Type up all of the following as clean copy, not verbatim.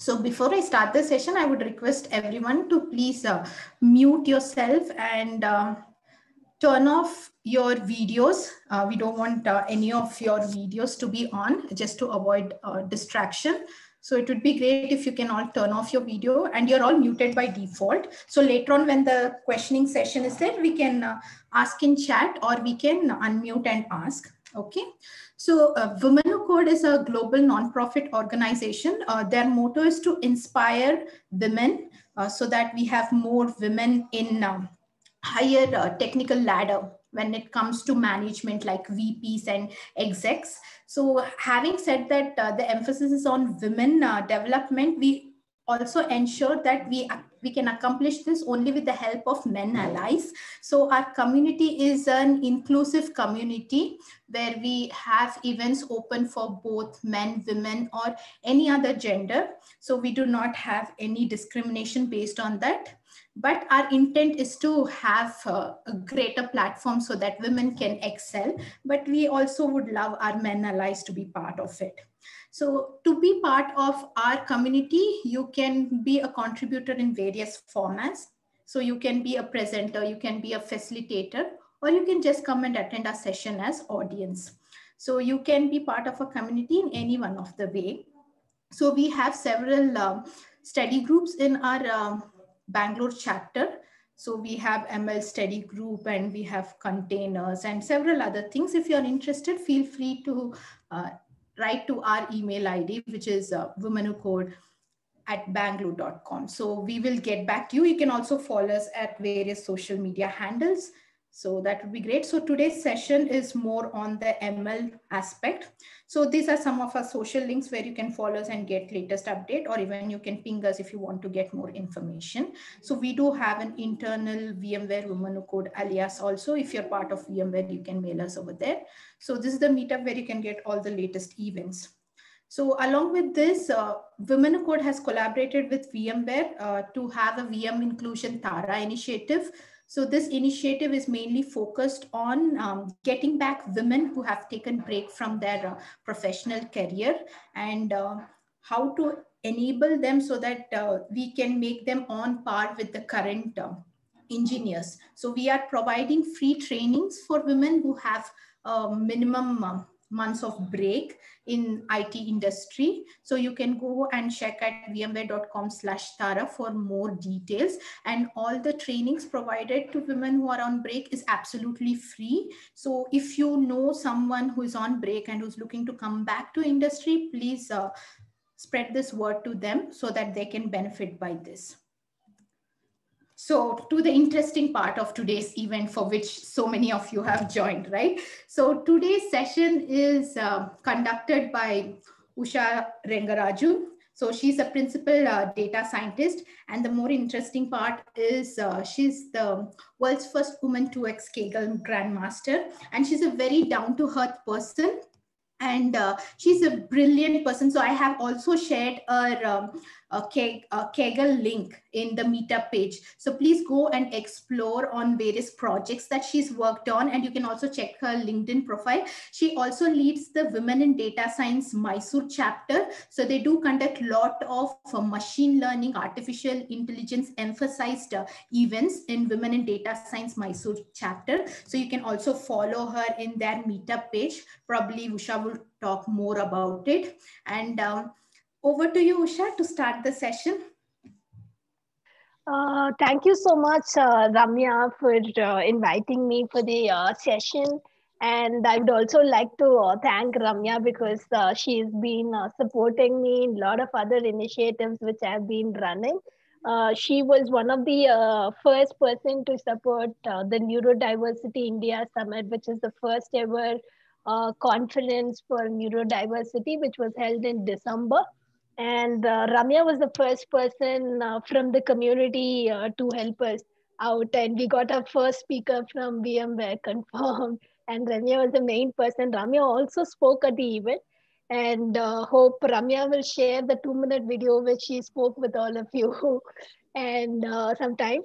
So before I start the session, I would request everyone to please mute yourself and turn off your videos. We don't want any of your videos to be on, just to avoid distraction. So it would be great if you can all turn off your video, and you're all muted by default. So later on when the questioning session is there, we can ask in chat or we can unmute and ask. Okay. So Women Who Code is a global nonprofit organization. Their motto is to inspire women so that we have more women in higher technical ladder when it comes to management, like VPs and execs. So having said that, the emphasis is on women development. We also ensure that we can accomplish this only with the help of men allies. So our community is an inclusive community where we have events open for both men, women, or any other gender. So we do not have any discrimination based on that. But our intent is to have a greater platform so that women can excel. But we also would love our men allies to be part of it. So to be part of our community, you can be a contributor in various formats. So you can be a presenter, you can be a facilitator, or you can just come and attend our session as audience. So you can be part of a community in any one of the way. So we have several study groups in our Bangalore chapter. So we have ML study group and we have containers and several other things. If you're interested, feel free to write to our email ID, which is womenwhocode@bangalore.com. So we will get back to you. You can also follow us at various social media handles. So that would be great. So today's session is more on the ML aspect. So these are some of our social links where you can follow us and get latest update, or even you can ping us if you want to get more information. So we do have an internal VMware Women Who Code alias also. If you're part of VMware, you can mail us over there. So this is the meetup where you can get all the latest events. So along with this, Women Who Code has collaborated with VMware to have a VM Inclusion Tara initiative. So this initiative is mainly focused on getting back women who have taken break from their professional career, and how to enable them so that we can make them on par with the current engineers. So we are providing free trainings for women who have minimum months of break in IT industry. So you can go and check at vmware.com/Tara for more details. And all the trainings provided to women who are on break is absolutely free. So if you know someone who is on break and who's looking to come back to industry, please spread this word to them so that they can benefit by this. So to the interesting part of today's event, for which so many of you have joined, right? So today's session is conducted by Usha Rengaraju. So she's a principal data scientist. And the more interesting part is she's the world's first woman 2x Kaggle Grandmaster. And she's a very down-to-earth person. And she's a brilliant person. So I have also shared a Kaggle link in the meetup page. So please go and explore on various projects that she's worked on. And you can also check her LinkedIn profile. She also leads the Women in Data Science Mysore chapter. So they do conduct a lot of machine learning, artificial intelligence emphasized events in Women in Data Science Mysore chapter. So you can also follow her in their meetup page. Probably Usha will talk more about it. And over to you, Usha, to start the session. Thank you so much, Ramya, for inviting me for the session. And I would also like to thank Ramya because she's been supporting me in a lot of other initiatives which I've been running. She was one of the first person to support the Neurodiversity India Summit, which is the first ever conference for neurodiversity, which was held in December. And Ramya was the first person from the community to help us out. And we got our first speaker from VMware confirmed. And Ramya was the main person. Ramya also spoke at the event. And hope Ramya will share the 2-minute video which she spoke with all of you and sometime.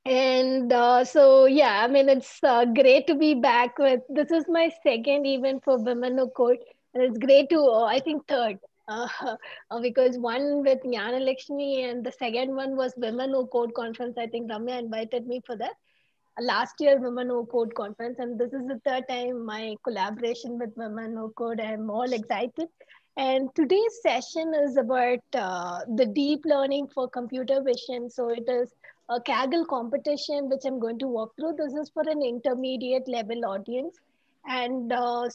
And so, yeah, I mean, it's great to be back with, this is my second event for Women Who Code. And it's great to, I think third. uh, because one with Jnana Lakshmi and the second one was Women Who Code Conference. I think Ramya invited me for that. Last year Women Who Code Conference, and this is the third time my collaboration with Women Who Code. I'm all excited. And today's session is about the deep learning for computer vision. So it is a Kaggle competition, which I'm going to walk through. This is for an intermediate level audience. And a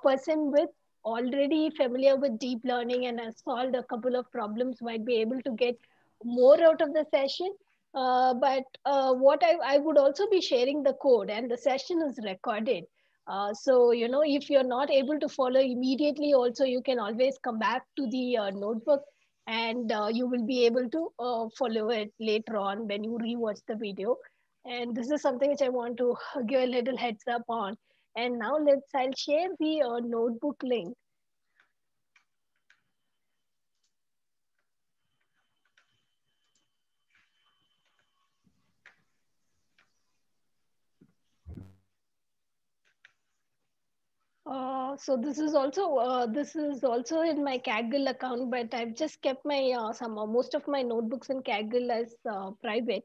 person with already familiar with deep learning and has solved a couple of problems might be able to get more out of the session. But what I would also be sharing the code, and the session is recorded. So, you know, if you're not able to follow immediately, also you can always come back to the notebook, and you will be able to follow it later on when you rewatch the video. And this is something which I want to give a little heads up on. And now I'll share the notebook link. So this is also in my Kaggle account, but I've just kept my some most of my notebooks in Kaggle as private,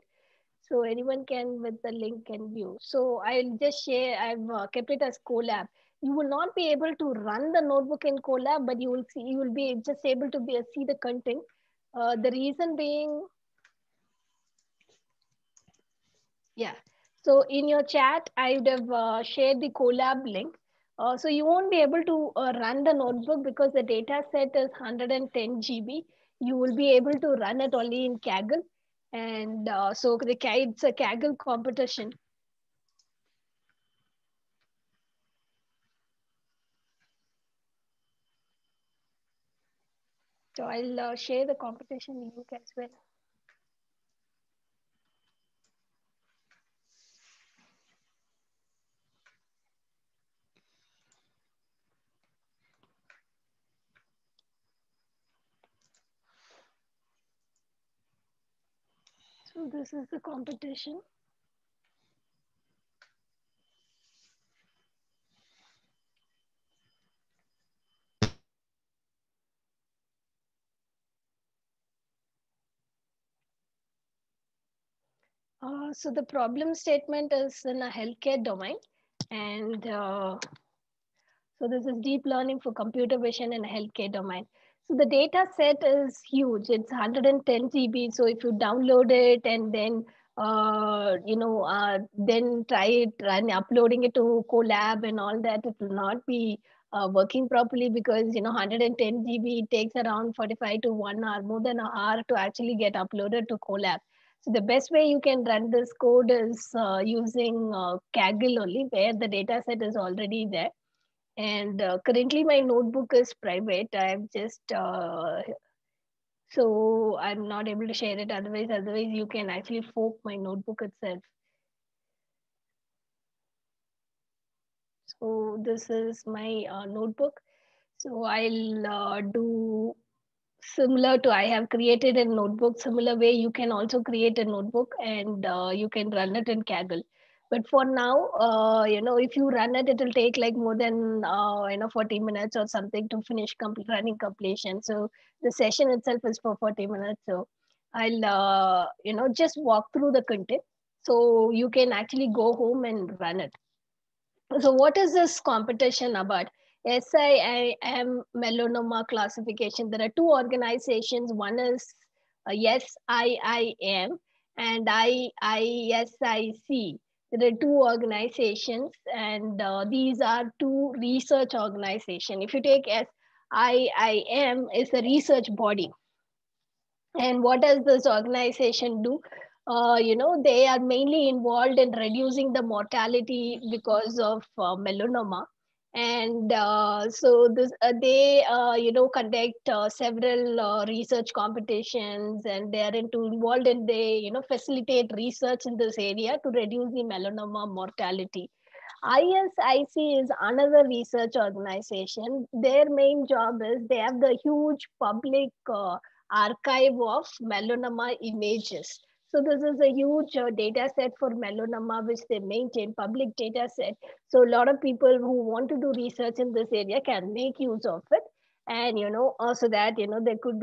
so anyone can with the link can view. So I'll just share. I've kept it as Colab. You will not be able to run the notebook in Colab, but you will be just able to see the content. The reason being, yeah. So in your chat, I would have shared the Colab link. So you won't be able to run the notebook because the data set is 110 GB. You will be able to run it only in Kaggle. And it's a Kaggle competition. So I'll share the competition link as well. So this is the competition. So the problem statement is in a healthcare domain, and so this is deep learning for computer vision in a healthcare domain. So the data set is huge. It's 110 GB. So if you download it and then then try it, run uploading it to Colab and all that, it will not be working properly because 110 GB takes around 45 to 1 hour, more than an hour to actually get uploaded to Colab. So the best way you can run this code is using Kaggle only, where the data set is already there. And currently my notebook is private. I've just so I'm not able to share it. Otherwise you can actually fork my notebook itself. So this is my notebook. So I'll do similar to, I have created a notebook. Similar way you can also create a notebook, and you can run it in Kaggle. But for now, if you run it, it will take like more than 40 minutes or something to finish running completion. So the session itself is for 40 minutes. So I'll just walk through the content, so you can actually go home and run it. So what is this competition about? SIIM melanoma classification. There are two organizations. One is Yes I am, and IISIC. There are two organizations, and these are two research organizations. If you take SIIM, is a research body. And what does this organization do? They are mainly involved in reducing the mortality because of melanoma. And so this they conduct several research competitions, and they are involved in, they facilitate research in this area to reduce the melanoma mortality. ISIC is another research organization. Their main job is, they have the huge public archive of melanoma images. So this is a huge data set for melanoma, which they maintain, public data set. So a lot of people who want to do research in this area can make use of it. and so that they could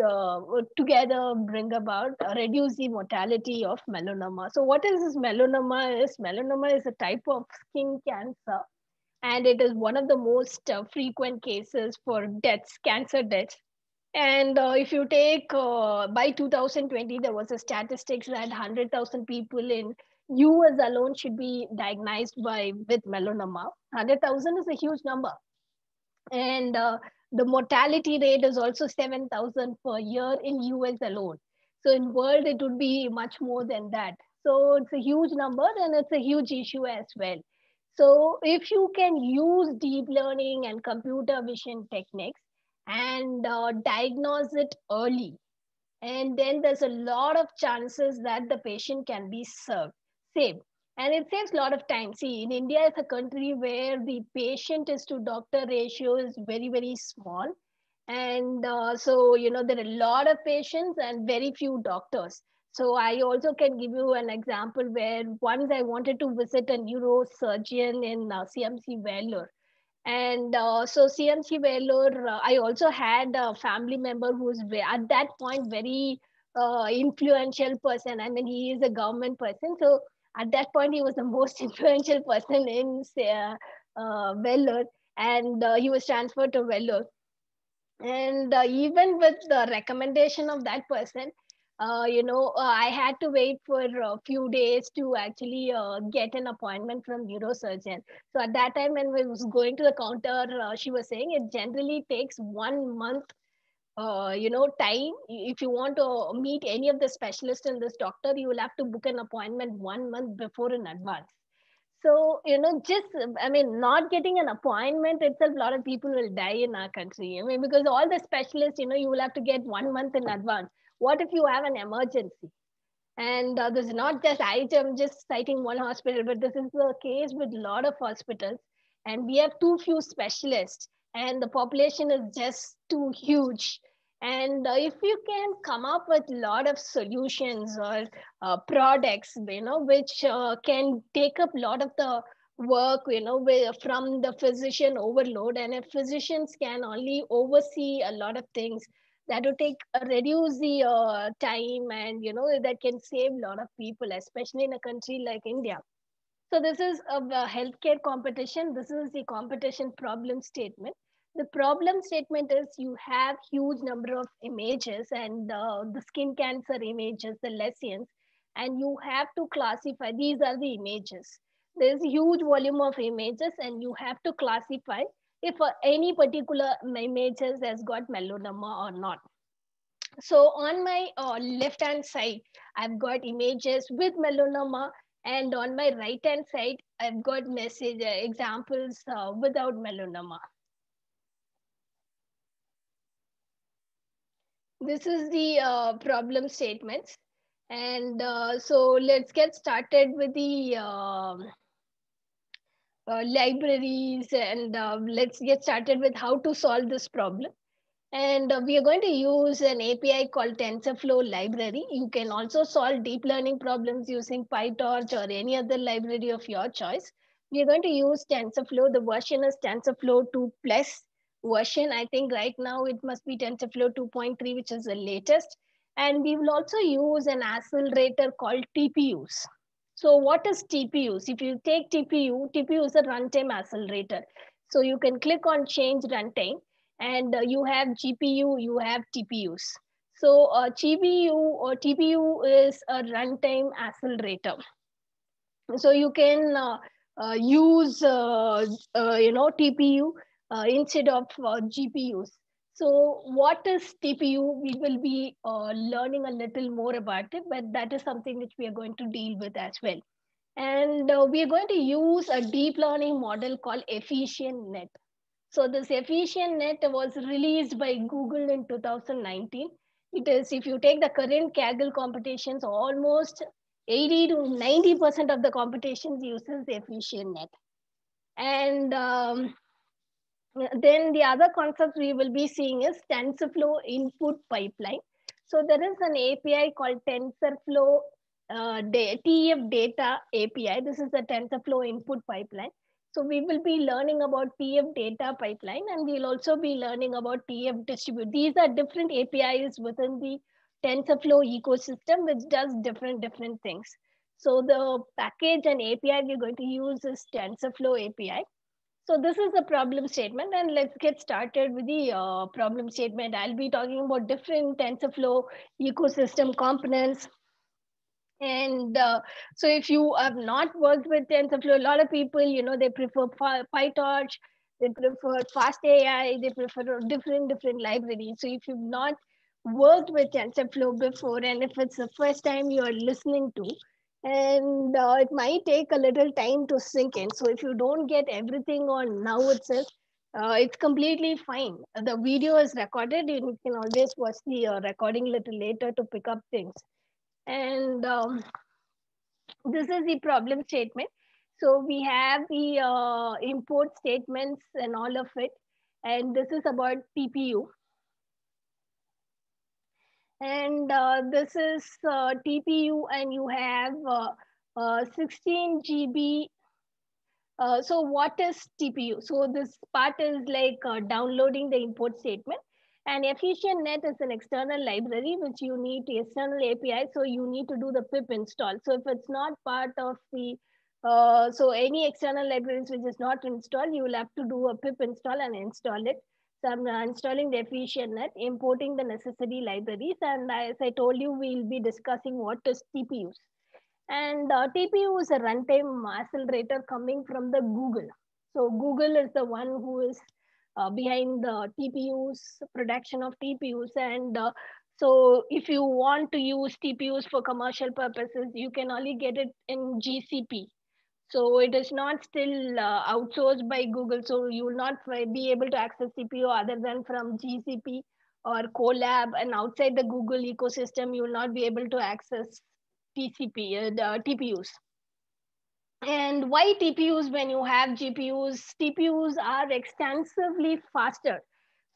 together bring about reduce the mortality of melanoma. So what is this melanoma? Melanoma is a type of skin cancer, and it is one of the most frequent cases for deaths, cancer deaths. And if you take by 2020, there was a statistics that 100,000 people in US alone should be diagnosed with melanoma. 100,000 is a huge number, and the mortality rate is also 7,000 per year in US alone. So in world it would be much more than that. So it's a huge number and it's a huge issue as well. So if you can use deep learning and computer vision techniques and diagnose it early, and then there's a lot of chances that the patient can be saved, and it saves a lot of time. See, in India is a country where the patient is to doctor ratio is very very small, and so there are a lot of patients and very few doctors. So I also can give you an example where once I wanted to visit a neurosurgeon in CMC Vellore, and so CMC Vellore, I also had a family member who's at that point very influential person. I mean, he is a government person. So at that point, he was the most influential person in Vellore, and he was transferred to Vellore. And even with the recommendation of that person, I had to wait for a few days to actually get an appointment from neurosurgeon. So at that time when we was going to the counter, she was saying it generally takes 1 month time. If you want to meet any of the specialists in this doctor, you will have to book an appointment 1 month before in advance. So, just, I mean, not getting an appointment itself, a lot of people will die in our country. I mean, because all the specialists, you will have to get 1 month in advance. What if you have an emergency? And this is not just, I'm just citing one hospital, but this is the case with a lot of hospitals. And we have too few specialists, and the population is just too huge. And if you can come up with a lot of solutions or products, which can take up a lot of the work, from the physician overload. And if physicians can only oversee a lot of things, that would take reduce the time, and that can save a lot of people, especially in a country like India. So this is a healthcare competition. This is the competition problem statement. The problem statement is you have huge number of images, and the skin cancer images, the lesions, and you have to classify. These are the images. There's a huge volume of images, and you have to classify if any particular images has got melanoma or not. So on my left hand side, I've got images with melanoma, and on my right hand side, I've got message examples without melanoma. This is the problem statements. And so let's get started with the libraries, and let's get started with how to solve this problem. And we are going to use an API called TensorFlow library. You can also solve deep learning problems using PyTorch or any other library of your choice. We are going to use TensorFlow. The version is TensorFlow 2 plus version. I think right now it must be TensorFlow 2.3, which is the latest. And we will also use an accelerator called TPUs. So what is TPUs? If you take TPU is a runtime accelerator. So you can click on change runtime, and you have GPU, you have TPUs. So GPU or TPU is a runtime accelerator. So you can use TPU instead of GPUs. So what is TPU? We will be learning a little more about it, but that is something which we are going to deal with as well. And we are going to use a deep learning model called EfficientNet. So this EfficientNet was released by Google in 2019. It is, if you take the current Kaggle competitions, almost 80 to 90% of the competitions uses EfficientNet. And then the other concept we will be seeing is TensorFlow input pipeline. So there is an API called TensorFlow TF data API. This is the TensorFlow input pipeline. So we will be learning about TF data pipeline, and we'll also be learning about TF distribute. These are different APIs within the TensorFlow ecosystem, which does different things. So the package and API we're going to use is TensorFlow API. So this is the problem statement, and let's get started with the problem statement. I'll be talking about different TensorFlow ecosystem components. And so if you have not worked with TensorFlow, a lot of people, they prefer PyTorch, they prefer FastAI, they prefer different libraries. So if you've not worked with TensorFlow before, and if it's the first time you're listening to, and it might take a little time to sink in. So if you don't get everything on now itself, it's completely fine. The video is recorded, and you can always watch the recording a little later to pick up things. And this is the problem statement. So we have the import statements and all of it. And this is about TPU. And this is TPU, and you have 16 GB. So what is TPU? So this part is like downloading the import statement. And EfficientNet is an external library which you need external API. So you need to do the pip install. So if it's not part of the, so any external libraries which is not installed, you will have to do a pip install and install it. So I'm installing the EfficientNet, importing the necessary libraries. And as I told you, we'll be discussing what is TPUs. And TPU is a runtime accelerator coming from the Google. So Google is the one who is behind the TPUs, production of TPUs. And so if you want to use TPUs for commercial purposes, you can only get it in GCP. So it is not still outsourced by Google. So you will not be able to access TPU other than from GCP or Colab. And outside the Google ecosystem, you will not be able to access TPUs. And why TPUs when you have GPUs? TPUs are extensively faster.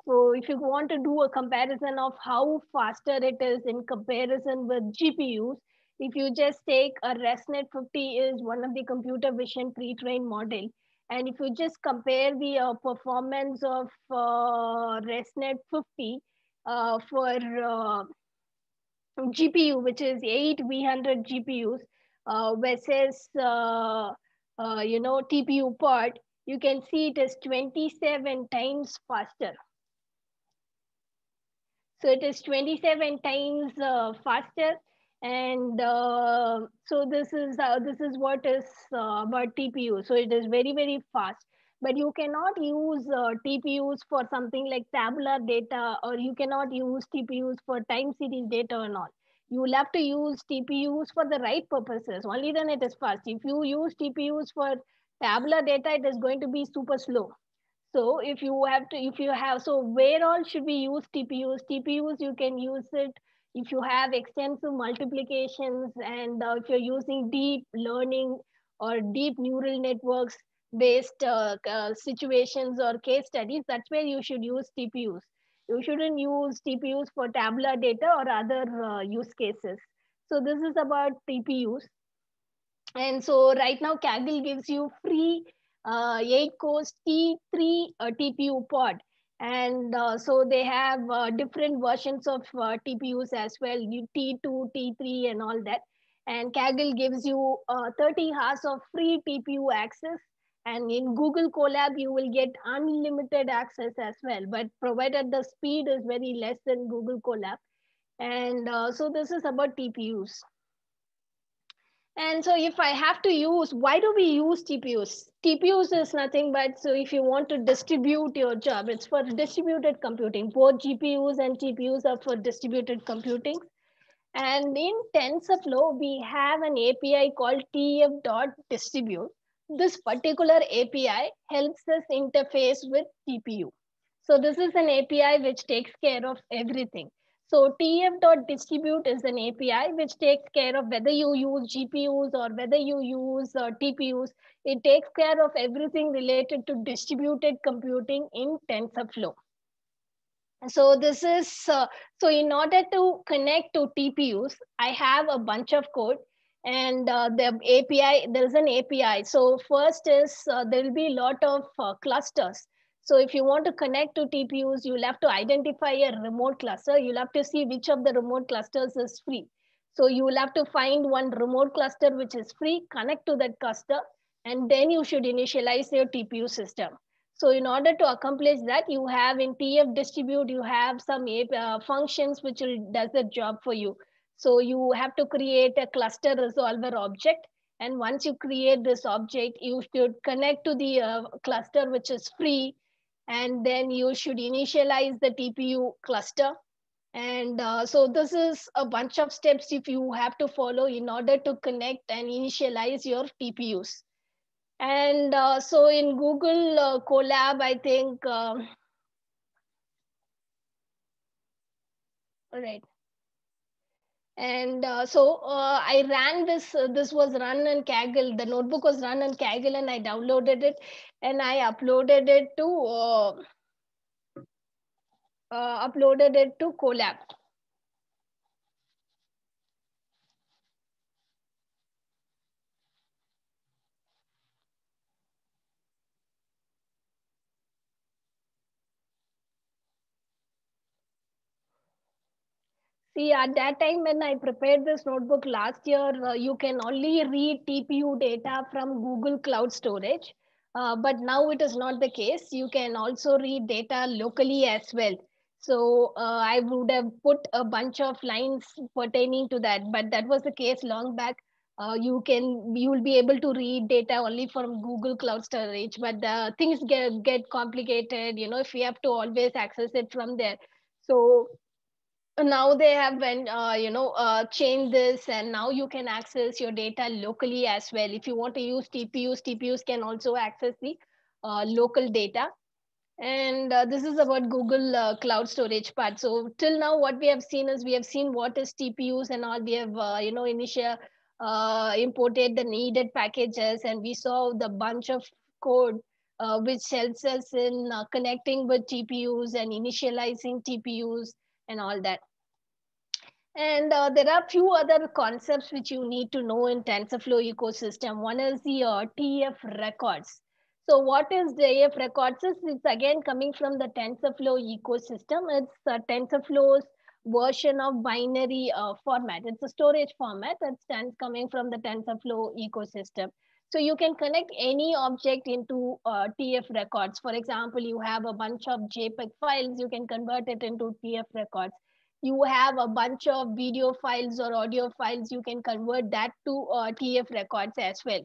So if you want to do a comparison of how faster it is in comparison with GPUs, if you just take a ResNet 50 is one of the computer vision pre-trained model. And if you just compare the performance of ResNet 50 for GPU, which is 8 V100 GPUs versus TPU pod, you can see it is 27 times faster. So it is 27 times faster, and so this is what is about TPU. So it is very fast. But you cannot use TPUs for something like tabular data, or you cannot use TPUs for time series data and all. You will have to use TPUs for the right purposes. Only then it is fast. If you use TPUs for tabular data, it is going to be super slow. So if you have, so where all should we use TPUs? TPUs, you can use it if you have extensive multiplications, and if you're using deep learning or deep neural networks based situations or case studies, that's where you should use TPUs. You shouldn't use TPUs for tabular data or other use cases. So this is about TPUs. And so right now Kaggle gives you free 8 cores T3 TPU pod. And so they have different versions of TPUs as well, T2, T3 and all that. And Kaggle gives you 30 hours of free TPU access. And in Google Colab, you will get unlimited access as well, but provided the speed is very less than Google Colab. And so this is about TPUs. And so if I have to use, why do we use TPUs? TPUs is nothing but, so if you want to distribute your job, it's for distributed computing. Both GPUs and TPUs are for distributed computing. And in TensorFlow, we have an API called tf.distribute. This particular API helps us interface with TPU. So this is an API which takes care of everything. So tf.distribute is an API which takes care of whether you use GPUs or whether you use TPUs. It takes care of everything related to distributed computing in TensorFlow. So this is, so in order to connect to TPUs, I have a bunch of code. And the API, there's an API. So first is there will be a lot of clusters. So if you want to connect to TPUs, you'll have to identify a remote cluster. You'll have to see which of the remote clusters is free. So you will have to find one remote cluster which is free, connect to that cluster, and then you should initialize your TPU system. So in order to accomplish that, you have in TF distribute, you have some functions which will does the job for you. So you have to create a cluster resolver object. And once you create this object, you should connect to the cluster which is free. And then you should initialize the TPU cluster. And so this is a bunch of steps if you have to follow in order to connect and initialize your TPUs. And so in Google Colab, I think, all right. And so I ran this, this was run in Kaggle. The notebook was run in Kaggle and I downloaded it and I uploaded it to Colab. See, at that time when I prepared this notebook last year, you can only read TPU data from Google Cloud Storage. But now it is not the case. You can also read data locally as well. So I would have put a bunch of lines pertaining to that, but that was the case long back. You will be able to read data only from Google Cloud Storage, but things get complicated. If you have to always access it from there. So now they have been changed this, and now you can access your data locally as well. If you want to use TPUs can also access the local data. And this is about Google Cloud Storage part. So till now what we have seen is, we have seen what is TPUs and all. We have initial imported the needed packages, and we saw the bunch of code which helps us in connecting with TPUs and initializing TPUs and all that. And there are few other concepts which you need to know in TensorFlow ecosystem. One is the TF records. So what is the TF records? It's again coming from the TensorFlow ecosystem. It's TensorFlow's version of binary format. It's a storage format that stands coming from the TensorFlow ecosystem. So you can connect any object into TF records. For example, you have a bunch of JPEG files, you can convert it into TF records. You have a bunch of video files or audio files, you can convert that to TF records as well.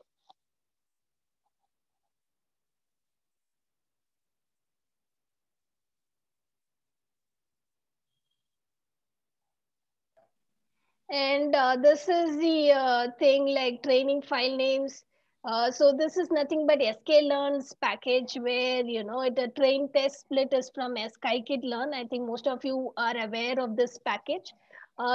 And this is the thing like training file names. So this is nothing but sklearn's package, where the train test split is from scikit-learn. I think most of you are aware of this package.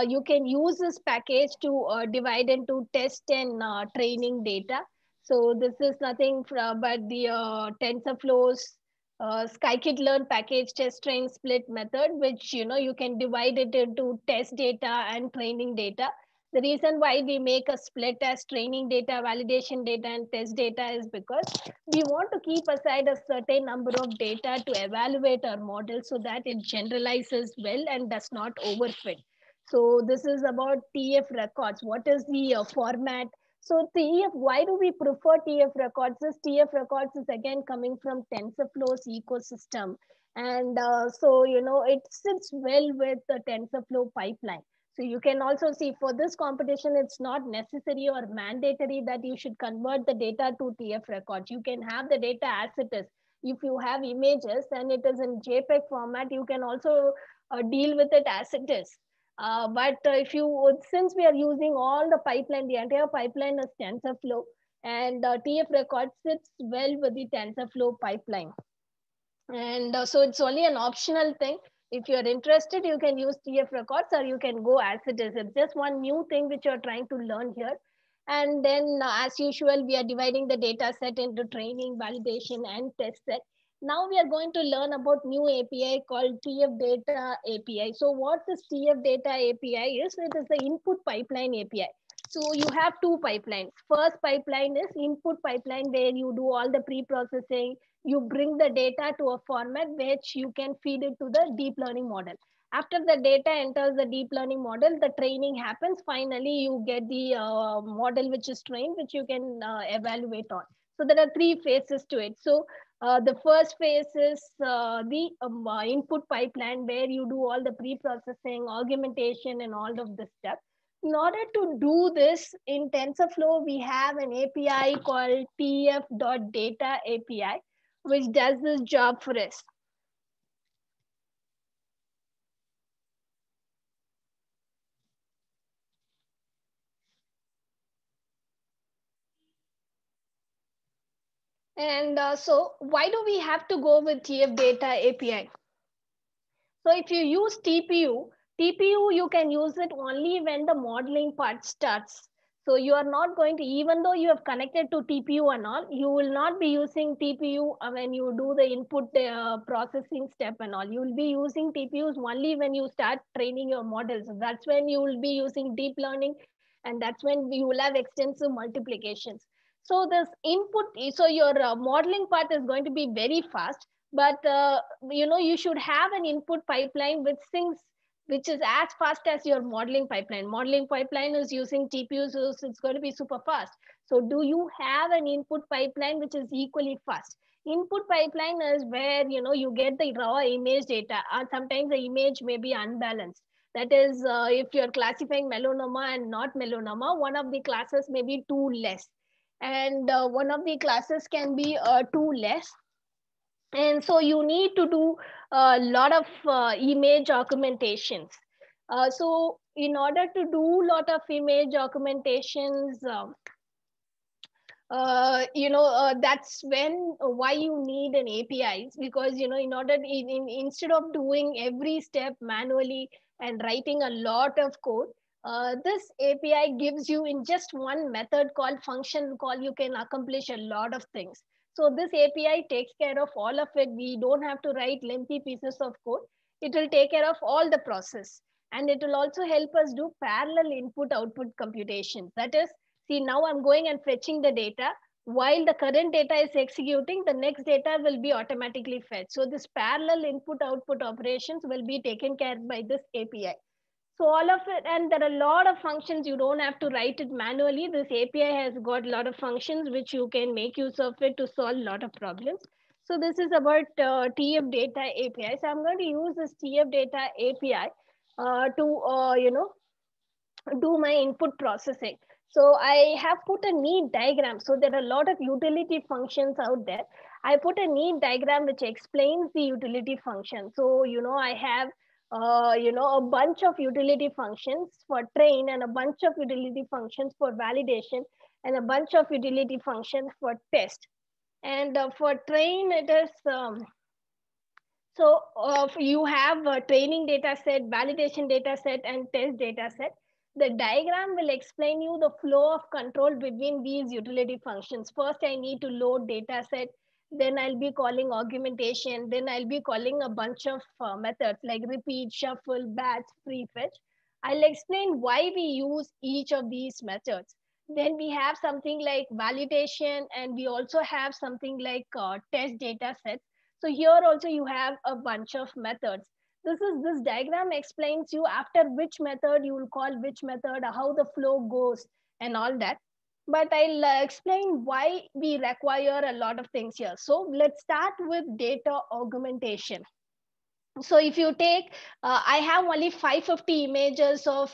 You can use this package to divide into test and training data. So this is nothing but the TensorFlow's scikit-learn package test train split method, which you can divide it into test data and training data. The reason why we make a split as training data, validation data, and test data is because we want to keep aside a certain number of data to evaluate our model so that it generalizes well and does not overfit. So this is about TF records. What is the format? So TF, why do we prefer TF records? This TF records is again coming from TensorFlow's ecosystem. And so, it sits well with the TensorFlow pipeline. So you can also see for this competition, it's not necessary or mandatory that you should convert the data to TF records. You can have the data as it is. If you have images and it is in JPEG format, you can also deal with it as it is. But if you, since we are using all the pipeline, the entire pipeline is TensorFlow, and TF record sits well with the TensorFlow pipeline. And so it's only an optional thing. If you're interested, you can use TF records, or you can go as it is. It's just one new thing which you're trying to learn here. And then as usual, we are dividing the data set into training, validation, and test set. Now we are going to learn about new API called TF Data API. So what this TF Data API is, it is the input pipeline API. So you have two pipelines. First pipeline is input pipeline, where you do all the pre-processing. You bring the data to a format which you can feed it to the deep learning model. After the data enters the deep learning model, the training happens. Finally, you get the model which is trained, which you can evaluate on. So there are three phases to it. So the first phase is the input pipeline, where you do all the pre-processing, augmentation, and all of this stuff. In order to do this in TensorFlow, we have an API called tf.data API, which does this job for us. And so why do we have to go with tf.data API? So if you use TPU, you can use it only when the modeling part starts. So you are not going to, even though you have connected to TPU and all, you will not be using TPU when you do the input processing step and all. You will be using TPUs only when you start training your models. That's when you will be using deep learning, and that's when you will have extensive multiplications. So this input, so your modeling part is going to be very fast, but you should have an input pipeline which is as fast as your modeling pipeline is using TPU, so it's going to be super fast. So do you have an input pipeline which is equally fast? Input pipeline is where you get the raw image data, and sometimes the image may be unbalanced. That is, if you're classifying melanoma and not melanoma, one of the classes may be too less, and one of the classes can be too less. And so you need to do a lot of image augmentations. So in order to do a lot of image augmentations, that's when why you need an APIs, because in order instead of doing every step manually and writing a lot of code, this API gives you, in just one method called function call, you can accomplish a lot of things. So this API takes care of all of it. We don't have to write lengthy pieces of code. It will take care of all the process, and it will also help us do parallel input output computations. That is, see, now I'm going and fetching the data. While the current data is executing, the next data will be automatically fetched. So this parallel input output operations will be taken care of by this API. So all of it, and there are a lot of functions. You don't have to write it manually. This API has got a lot of functions which you can make use of it to solve a lot of problems. So this is about TF data API. So I'm going to use this TF data API to do my input processing. So I have put a neat diagram. So there are a lot of utility functions out there. I put a neat diagram which explains the utility function. So, I have, a bunch of utility functions for train, and a bunch of utility functions for validation, and a bunch of utility functions for test. And for train, it is, you have a training data set, validation data set, and test data set. The diagram will explain you the flow of control between these utility functions. First, I need to load data set. Then I'll be calling augmentation. Then I'll be calling a bunch of methods like repeat, shuffle, batch, prefetch. I'll explain why we use each of these methods. Then we have something like validation, and we also have something like test data sets. So here also you have a bunch of methods. This diagram explains you after which method you will call which method, how the flow goes, and all that. But I'll explain why we require a lot of things here. So let's start with data augmentation. So if you take, I have only 550 images of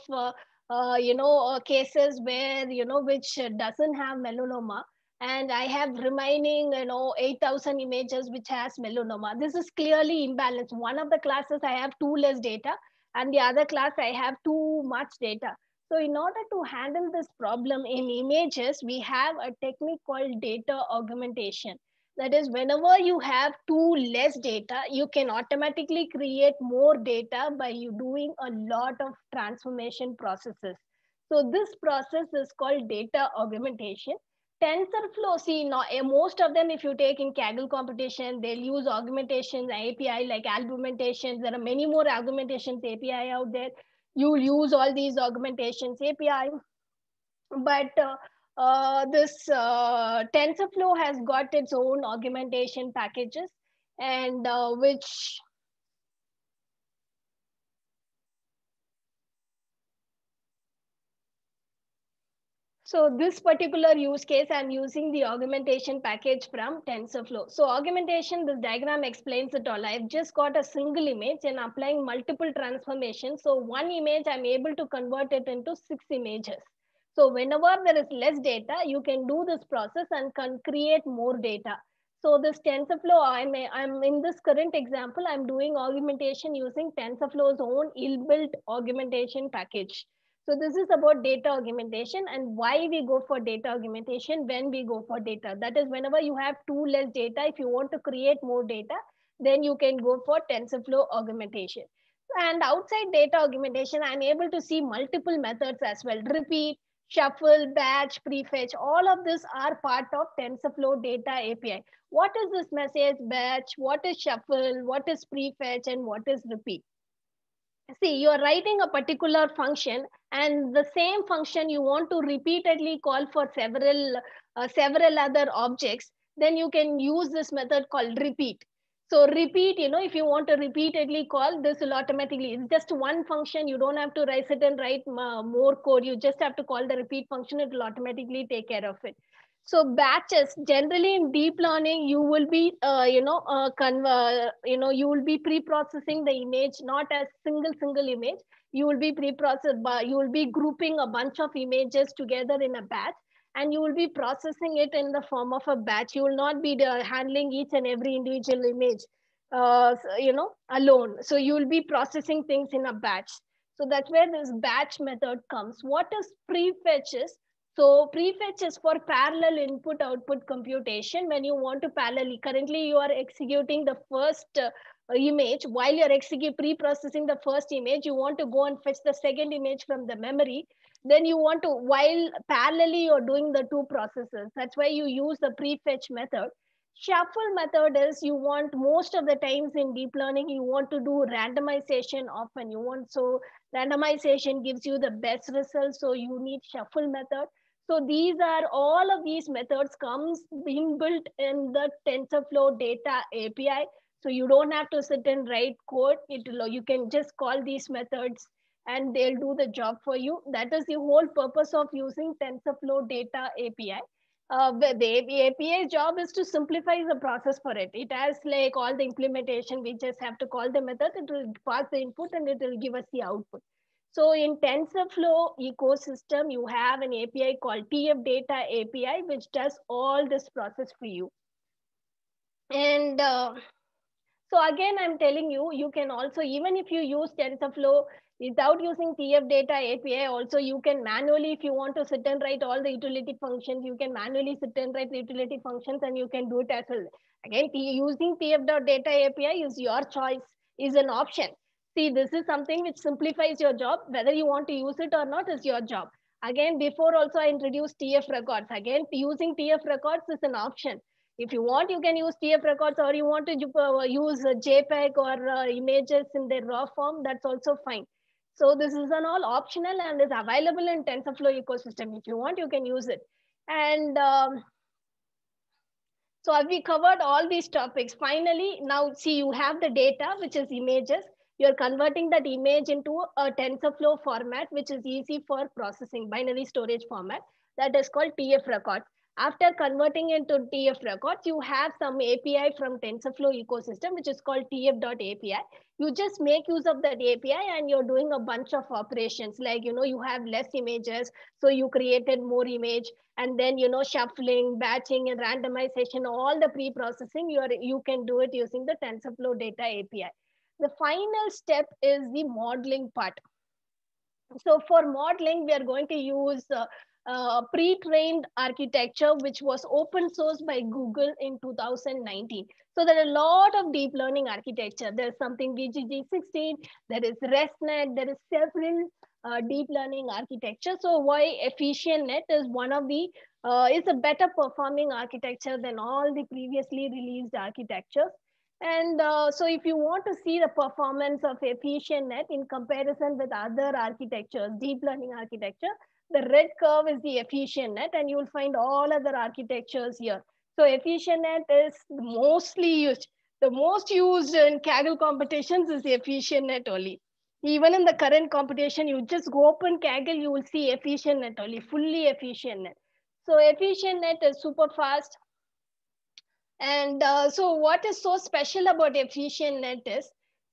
cases where which doesn't have melanoma, and I have remaining 8,000 images which has melanoma. This is clearly imbalanced. One of the classes I have too less data, and the other class I have too much data. So in order to handle this problem in images, we have a technique called data augmentation. That is, whenever you have too less data, you can automatically create more data by you doing a lot of transformation processes. So this process is called data augmentation. TensorFlow, see, now, most of them, if you take in Kaggle competition, they'll use augmentation API like argumentations. There are many more augmentations API out there. You'll use all these augmentations API. But this TensorFlow has got its own augmentation packages, and which so this particular use case, I'm using the augmentation package from TensorFlow. So augmentation, this diagram explains it all. I've just got a single image and applying multiple transformations. So one image, I'm able to convert it into 6 images. So whenever there is less data, you can do this process and can create more data. So this TensorFlow, I'm in this current example, I'm doing augmentation using TensorFlow's own inbuilt augmentation package. So this is about data augmentation and why we go for data augmentation when we go for data. That is, whenever you have too less data, if you want to create more data, then you can go for TensorFlow augmentation. And outside data augmentation, I'm able to see multiple methods as well. Repeat, shuffle, batch, prefetch, all of this are part of TensorFlow data API. What is this message batch? What is shuffle? What is prefetch? And what is repeat? See, you're writing a particular function and the same function you want to repeatedly call for several other objects, then you can use this method called repeat. So repeat, if you want to repeatedly call, this will automatically, it's just one function, you don't have to write it and write more code, you just have to call the repeat function, it will automatically take care of it. So batches, generally in deep learning, you will be, you will be pre-processing the image, not as single image. You will be pre-processed, you will be grouping a bunch of images together in a batch, and you will be processing it in the form of a batch. You will not be handling each and every individual image, alone. So you will be processing things in a batch. So that's where this batch method comes. What is prefetches? So prefetch is for parallel input output computation. When you want to parallelly, currently you are executing the first image. While you're pre-processing the first image, you want to go and fetch the second image from the memory. Then you want to, while parallelly you're doing the two processes. That's why you use the prefetch method. Shuffle method is you want, most of the times in deep learning, you want to do randomization often. So randomization gives you the best results. So you need shuffle method. So these are, all of these methods comes inbuilt in the TensorFlow data API. So you don't have to sit and write code. You can just call these methods and they'll do the job for you. That is the whole purpose of using TensorFlow data API. The API job is to simplify the process for it. It has like all the implementation. We just have to call the method. It will pass the input and it will give us the output. So in TensorFlow ecosystem, you have an API called TF Data API, which does all this process for you. And so again, I'm telling you, you can also, even if you use TensorFlow without using TF Data API, also you can manually, if you want to sit and write all the utility functions, you can manually sit and write the utility functions and you can do it as well. Again, using TF Data API is your choice, is an option. See, this is something which simplifies your job. Whether you want to use it or not is your job. Again, before also I introduced TF records. Again, using TF records is an option. If you want, you can use TF records, or you want to use JPEG or images in their raw form, that's also fine. So this is an all optional and is available in TensorFlow ecosystem. If you want, you can use it. And so we covered all these topics. Finally, now see, you have the data, which is images. You're converting that image into a TensorFlow format, which is easy for processing, binary storage format. That is called TF records. After converting into TF records, you have some API from TensorFlow ecosystem, which is called TF.API. You just make use of that API and you're doing a bunch of operations. Like, you have less images, so you created more image, and then, shuffling, batching, and randomization, all the pre-processing, you can do it using the TensorFlow data API. The final step is the modeling part. So for modeling, we are going to use pre-trained architecture, which was open source by Google in 2019. So there are a lot of deep learning architecture. There's something BGG16, there is ResNet, there is several deep learning architecture. So why EfficientNet is one of the, is a better performing architecture than all the previously released architectures. And so if you want to see the performance of EfficientNet in comparison with other architectures, deep learning architecture, The red curve is the efficient net, and you will find all other architectures here. So efficient net is mostly used. The most used in Kaggle competitions is the efficient net only. Even in the current competition, you just go open Kaggle, you will see efficient net only, fully efficient net. So efficient net is super fast. And so what is so special about efficient net is,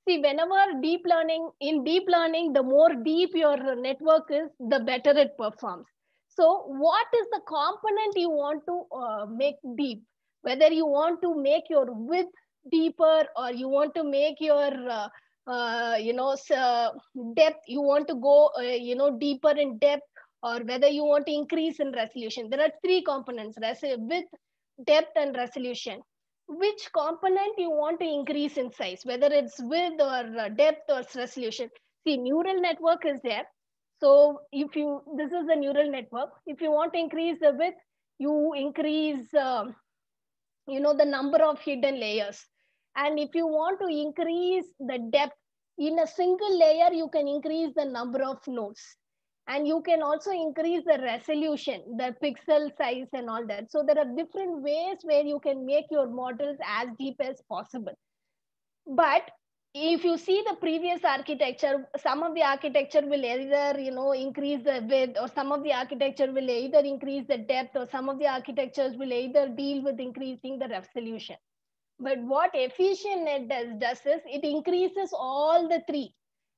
see, whenever in deep learning, the more deep your network is, the better it performs. So what is the component you want to make deep? Whether you want to make your width deeper, or you want to make your depth, you want to go deeper in depth, or whether you want to increase in resolution. There are three components: width, depth, and resolution. Which component you want to increase in size, whether it's width or depth or resolution? See, neural network is there. So this is the neural network. If you want to increase the width, you increase the number of hidden layers. And if you want to increase the depth, in a single layer, you can increase the number of nodes. And you can also increase the resolution, the pixel size and all that. So there are different ways where you can make your models as deep as possible. But if you see the previous architecture, some of the architecture will either increase the width, or some of the architecture will either increase the depth, or some of the architectures will either deal with increasing the resolution. But what efficient net does is it increases all the three,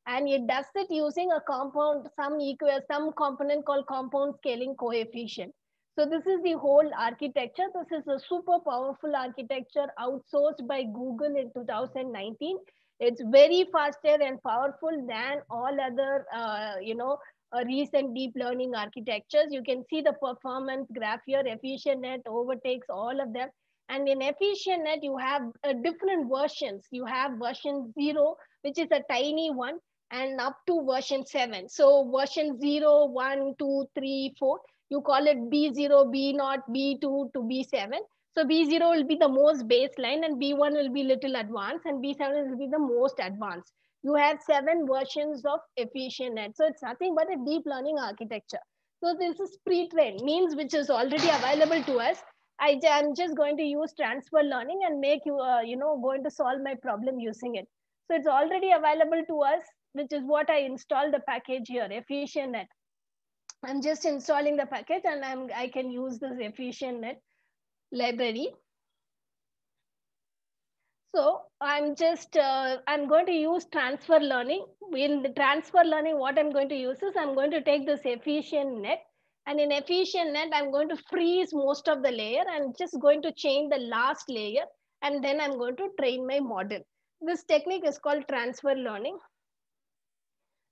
and it does it using a compound, some component called compound scaling coefficient. So this is the whole architecture. This is a super powerful architecture outsourced by Google in 2019. It's very faster and powerful than all other, recent deep learning architectures. You can see the performance graph here. Efficient net overtakes all of them. And in efficient net, you have different versions. You have version 0, which is a tiny one, and up to version 7. So version 0, 1, 2, 3, 4, you call it B0, B0, B2 to B7. So B0 will be the most baseline, and B1 will be little advanced, and B7 will be the most advanced. You have 7 versions of efficient net. So it's nothing but a deep learning architecture. So this is pre-trained, means which is already available to us. I'm just going to use transfer learning and make you, going to solve my problem using it. So it's already available to us, which is what I installed the package here, efficient net. I'm just installing the package, and I can use this efficient net library. So I'm going to use transfer learning. In the transfer learning, what I'm going to use is I'm going to take this efficient net, and in efficient net, I'm going to freeze most of the layer and just going to change the last layer, and then I'm going to train my model. This technique is called transfer learning.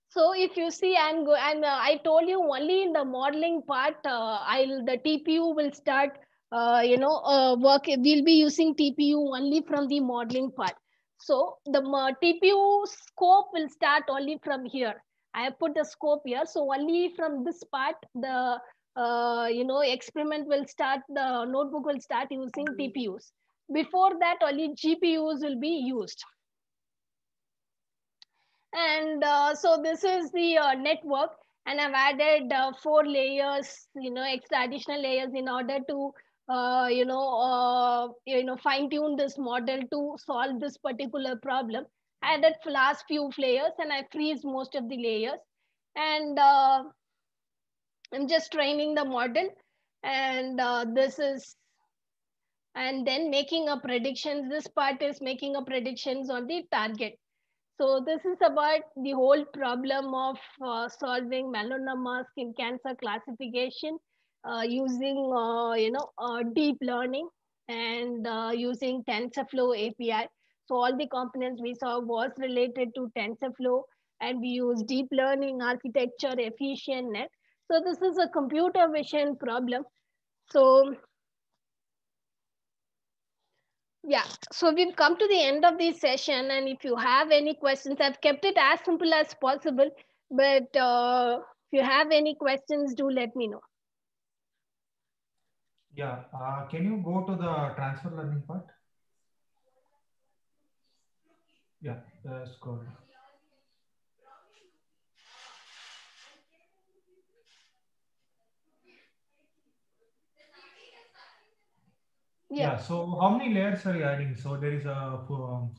So if you see, I told you only in the modeling part, the TPU will start, work. We'll be using TPU only from the modeling part. So the TPU scope will start only from here. I have put the scope here. So only from this part, the experiment will start. The notebook will start using TPUs. Before that, only GPUs will be used. And so this is the network, and I've added 4 layers, extra additional layers in order to fine tune this model to solve this particular problem. I added last few layers, and I freeze most of the layers, and I'm just training the model, and and then making a predictions. This part is making a predictions on the target. So this is about the whole problem of solving melanoma skin cancer classification using deep learning and using TensorFlow API. So all the components we saw was related to TensorFlow, and we use deep learning architecture, efficient net. So this is a computer vision problem. So yeah, so we've come to the end of this session, and if you have any questions, I've kept it as simple as possible, but if you have any questions, do let me know. Yeah, can you go to the transfer learning part? Yeah, scroll. Yeah. So how many layers are you adding? So there is so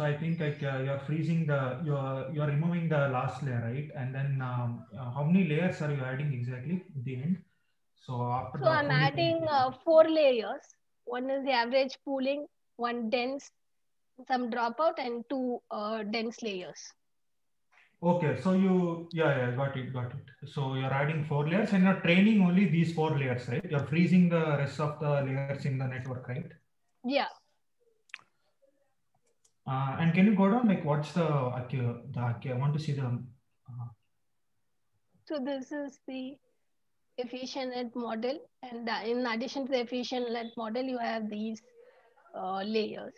I think like you're freezing you're removing the last layer, right? And then how many layers are you adding exactly at the end? So after So the I'm fully adding completed. 4 layers. One is the average pooling, one dense, some dropout, and two dense layers. Okay, so yeah, got it. So you're adding 4 layers and you're training only these 4 layers, right? You're freezing the rest of the layers in the network, right? Yeah. And can you go down like what's I want to see the So this is the efficient net model, and in addition to the efficient net model, you have these layers.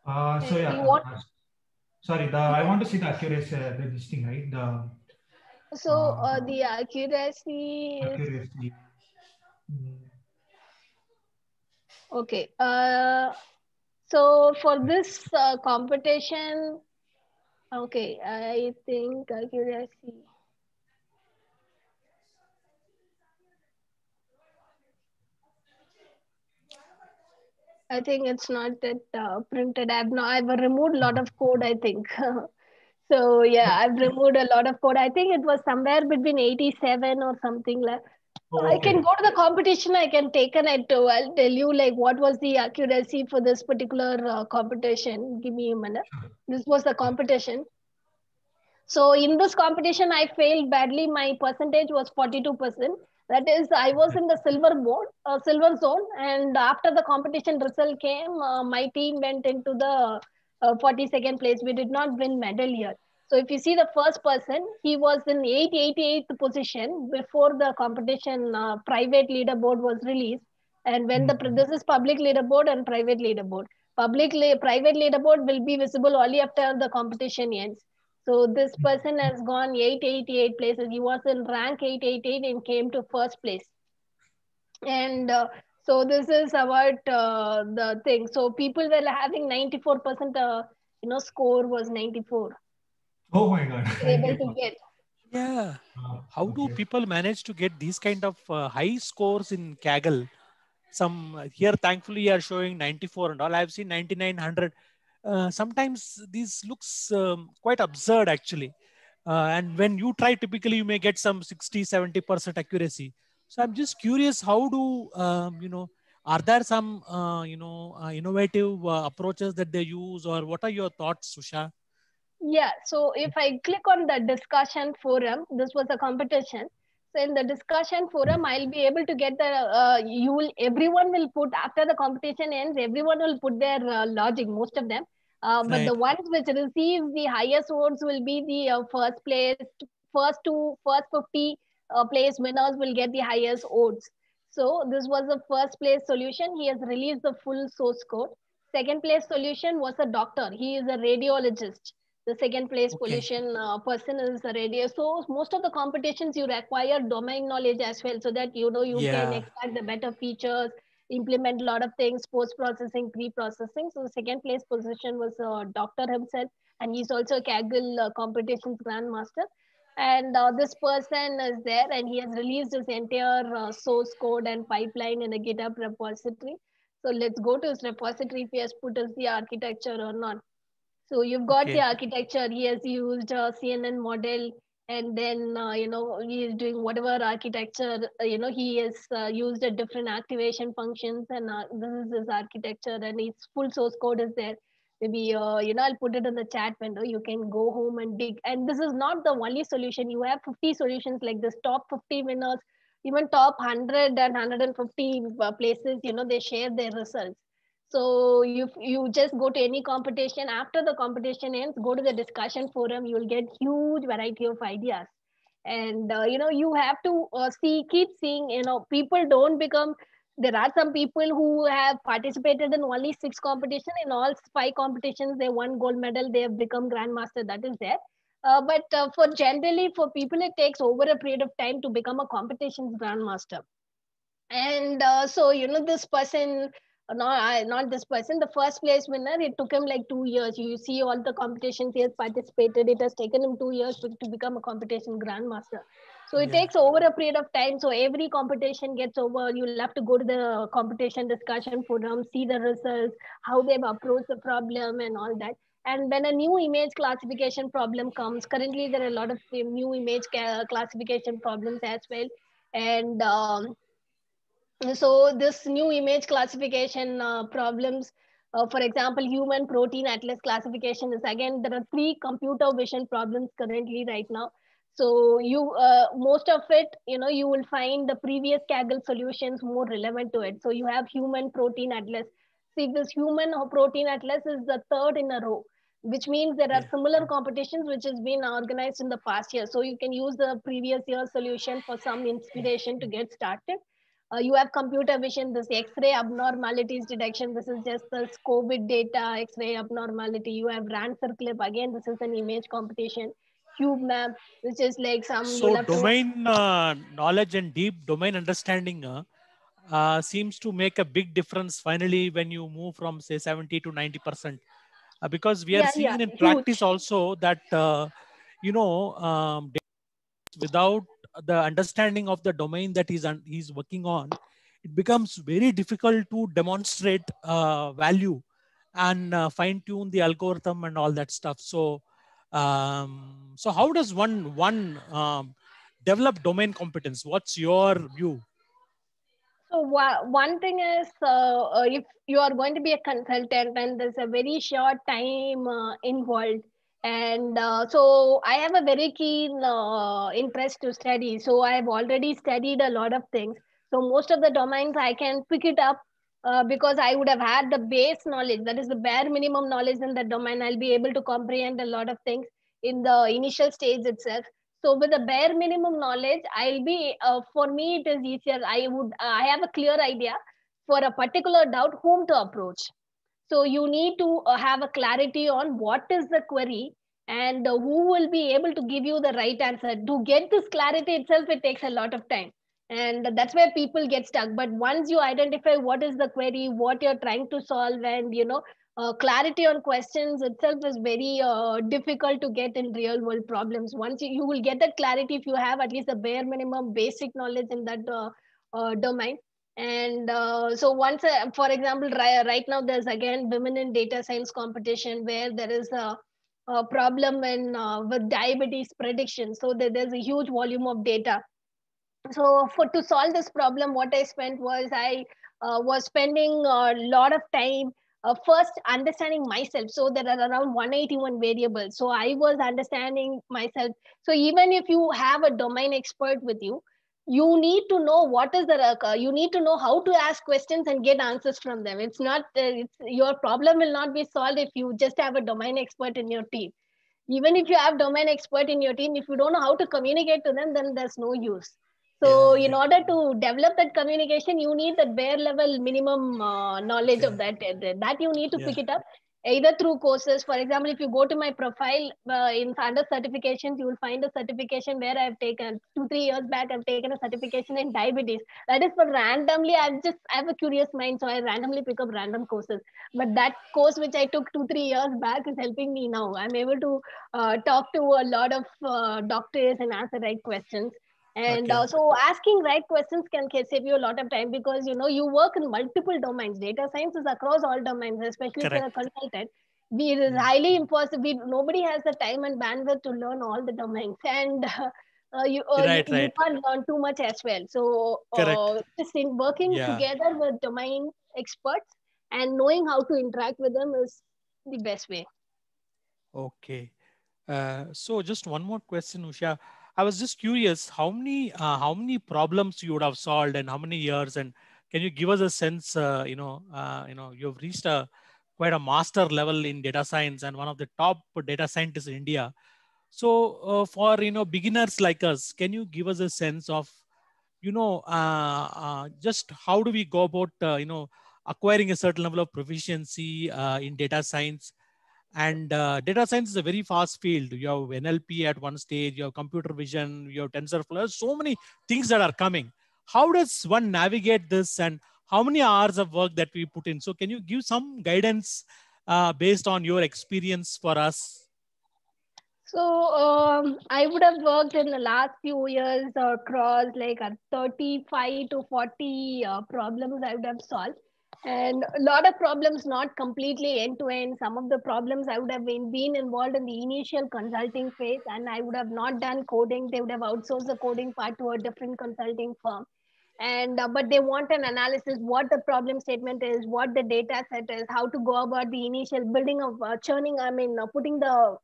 so And yeah, you want sorry, I want to see the accuracy, this thing, right? so the accuracy is Accuracy. Mm. okay. So for this competition, okay, I think accuracy. I think it's not that printed. I've removed a lot of code, I think. So yeah, I've removed a lot of code. I think it was somewhere between 87 or something like. Oh, I can okay. go to the competition. I can take an it. I'll tell you like what was the accuracy for this particular competition. Give me a minute. Sure. This was the competition. So in this competition, I failed badly. My percentage was 42%. That is, I was in the silver zone. And after the competition result came, my team went into the 42nd place. We did not win medal here. So if you see the first person, he was in 888th position before the competition private leaderboard was released. And when the Mm. this is public leaderboard and private leaderboard. Private leaderboard will be visible only after the competition ends. So this person has gone 888 places. He was in rank 888 and came to first place. And so this is about the thing. So people were having 94%, score was 94. Oh my God, They were able to 94. get. Yeah. How do Okay. people manage to get these kind of high scores in Kaggle? Some here, thankfully, are showing 94 and all. I've seen 99, 100. Sometimes these looks quite absurd actually. And when you try, typically you may get some 60, 70% accuracy. So I'm just curious, how do, are there some, innovative approaches that they use, or what are your thoughts, Susha? Yeah, so if I click on the discussion forum, this was a competition. So in the discussion forum, I'll be able to get the everyone will put after the competition ends, everyone will put their logic, most of them. But the Right. ones which receive the highest votes will be the first place, first 50 place winners will get the highest votes. So this was the first place solution. He has released the full source code. Second place solution was a doctor. He is a radiologist. The second place Okay. position person is a radio. So most of the competitions you require domain knowledge as well, so that you can Yeah. extract the better features, implement a lot of things, post processing, pre processing. So the second place position was a doctor himself, and he's also a Kaggle competitions grandmaster. And this person is there, and he has released his entire source code and pipeline in a GitHub repository. So let's go to his repository if he has put as the architecture or not. So you've got the Okay. architecture. He has used a CNN model, and then he is doing whatever architecture. He has used a different activation functions, and this is his architecture, and his full source code is there. Maybe I'll put it in the chat window. You can go home and dig. And this is not the only solution. You have 50 solutions like this. Top 50 winners, even top 100 and 150 places. They share their results. So you just go to any competition. After the competition ends, go to the discussion forum. You will get huge variety of ideas, and you have to keep seeing. People don't become. There are some people who have participated in only 6 competitions. In all 5 competitions, they won gold medal. They have become grandmaster. That is there. But for generally for people, it takes over a period of time to become a competitions grandmaster. And so this person, not this person, the first place winner, it took him like 2 years. You see all the competitions he has participated, it has taken him 2 years to become a competition grandmaster. So it takes over a period of time. So every competition gets over. You'll have to go to the competition discussion forum, see the results, how they've approached the problem and all that. And when a new image classification problem comes, currently there are a lot of new image classification problems as well. And so this new image classification problems, for example, human protein atlas classification is, again, there are 3 computer vision problems currently right now. So you most of it, you will find the previous Kaggle solutions more relevant to it. So you have human protein atlas. See, this human protein atlas is the 3rd in a row, which means there are similar competitions which has been organized in the past year. So you can use the previous year solution for some inspiration to get started. You have computer vision, this X-ray abnormalities detection. This is just the COVID data, X-ray abnormality. You have Rancer clip. Again, this is an image competition. Cube map, which is like some. So domain knowledge and deep domain understanding seems to make a big difference finally when you move from, say, 70 to 90%. Because we are seeing in practice also that, without the understanding of the domain that he's working on, it becomes very difficult to demonstrate value and fine tune the algorithm and all that stuff. So, so how does one develop domain competence? What's your view? So one thing is, if you are going to be a consultant and there's a very short time involved, and so I have a very keen interest to study. So I've already studied a lot of things. So most of the domains I can pick it up because I would have had the base knowledge, that is the bare minimum knowledge in the domain. I'll be able to comprehend a lot of things in the initial stage itself. So with the bare minimum knowledge, I'll be, for me, it is easier. I have a clear idea for a particular doubt whom to approach. So you need to have a clarity on what is the query and who will be able to give you the right answer. To get this clarity itself, it takes a lot of time. And that's where people get stuck. But once you identify what is the query, what you're trying to solve, and, clarity on questions itself is very difficult to get in real world problems. Once you will get that clarity if you have at least the bare minimum basic knowledge in that domain. And so once, for example, right now there's again women in data science competition where there is a problem in with diabetes prediction. So there's a huge volume of data. So to solve this problem, what I spent was I was spending a lot of time first understanding myself. So there are around 181 variables. So I was understanding myself. So even if you have a domain expert with you, you need to know what is the you need to know how to ask questions and get answers from them. It's not your problem will not be solved if you just have a domain expert in your team. Even if you have domain expert in your team, if you don't know how to communicate to them, then there's no use. So in order to develop that communication, you need that bare level minimum knowledge of that. That you need to pick it up either through courses. For example, if you go to my profile in under certifications, you will find a certification where I've taken 2-3 years back. I've taken a certification in diabetes. That is for randomly. I have a curious mind, so I randomly pick up random courses. But that course which I took 2-3 years back is helping me now. I'm able to talk to a lot of doctors and answer right questions. And so asking right questions can save you a lot of time because, you work in multiple domains. Data science is across all domains, especially for a consultant. It is highly impossible. Nobody has the time and bandwidth to learn all the domains. And you can't learn too much as well. So just in working together with domain experts and knowing how to interact with them is the best way. Okay. So just one more question, Usha. I was just curious, how many problems you would have solved and how many years, and can you give us a sense? You've reached quite a master level in data science and one of the top data scientists in India. So for beginners like us, can you give us a sense of just how do we go about acquiring a certain level of proficiency in data science? And data science is a very fast field. You have NLP at one stage, you have computer vision, you have TensorFlow, so many things that are coming. How does one navigate this and how many hours of work that we put in? So can you give some guidance based on your experience for us? So I would have worked in the last few years across like 35 to 40 problems I would have solved. And a lot of problems not completely end to end. Some of the problems I would have been involved in the initial consulting phase, and I would have not done coding. They would have outsourced the coding part to a different consulting firm. And but they want an analysis, what the problem statement is, what the data set is, how to go about the initial building of churning, putting the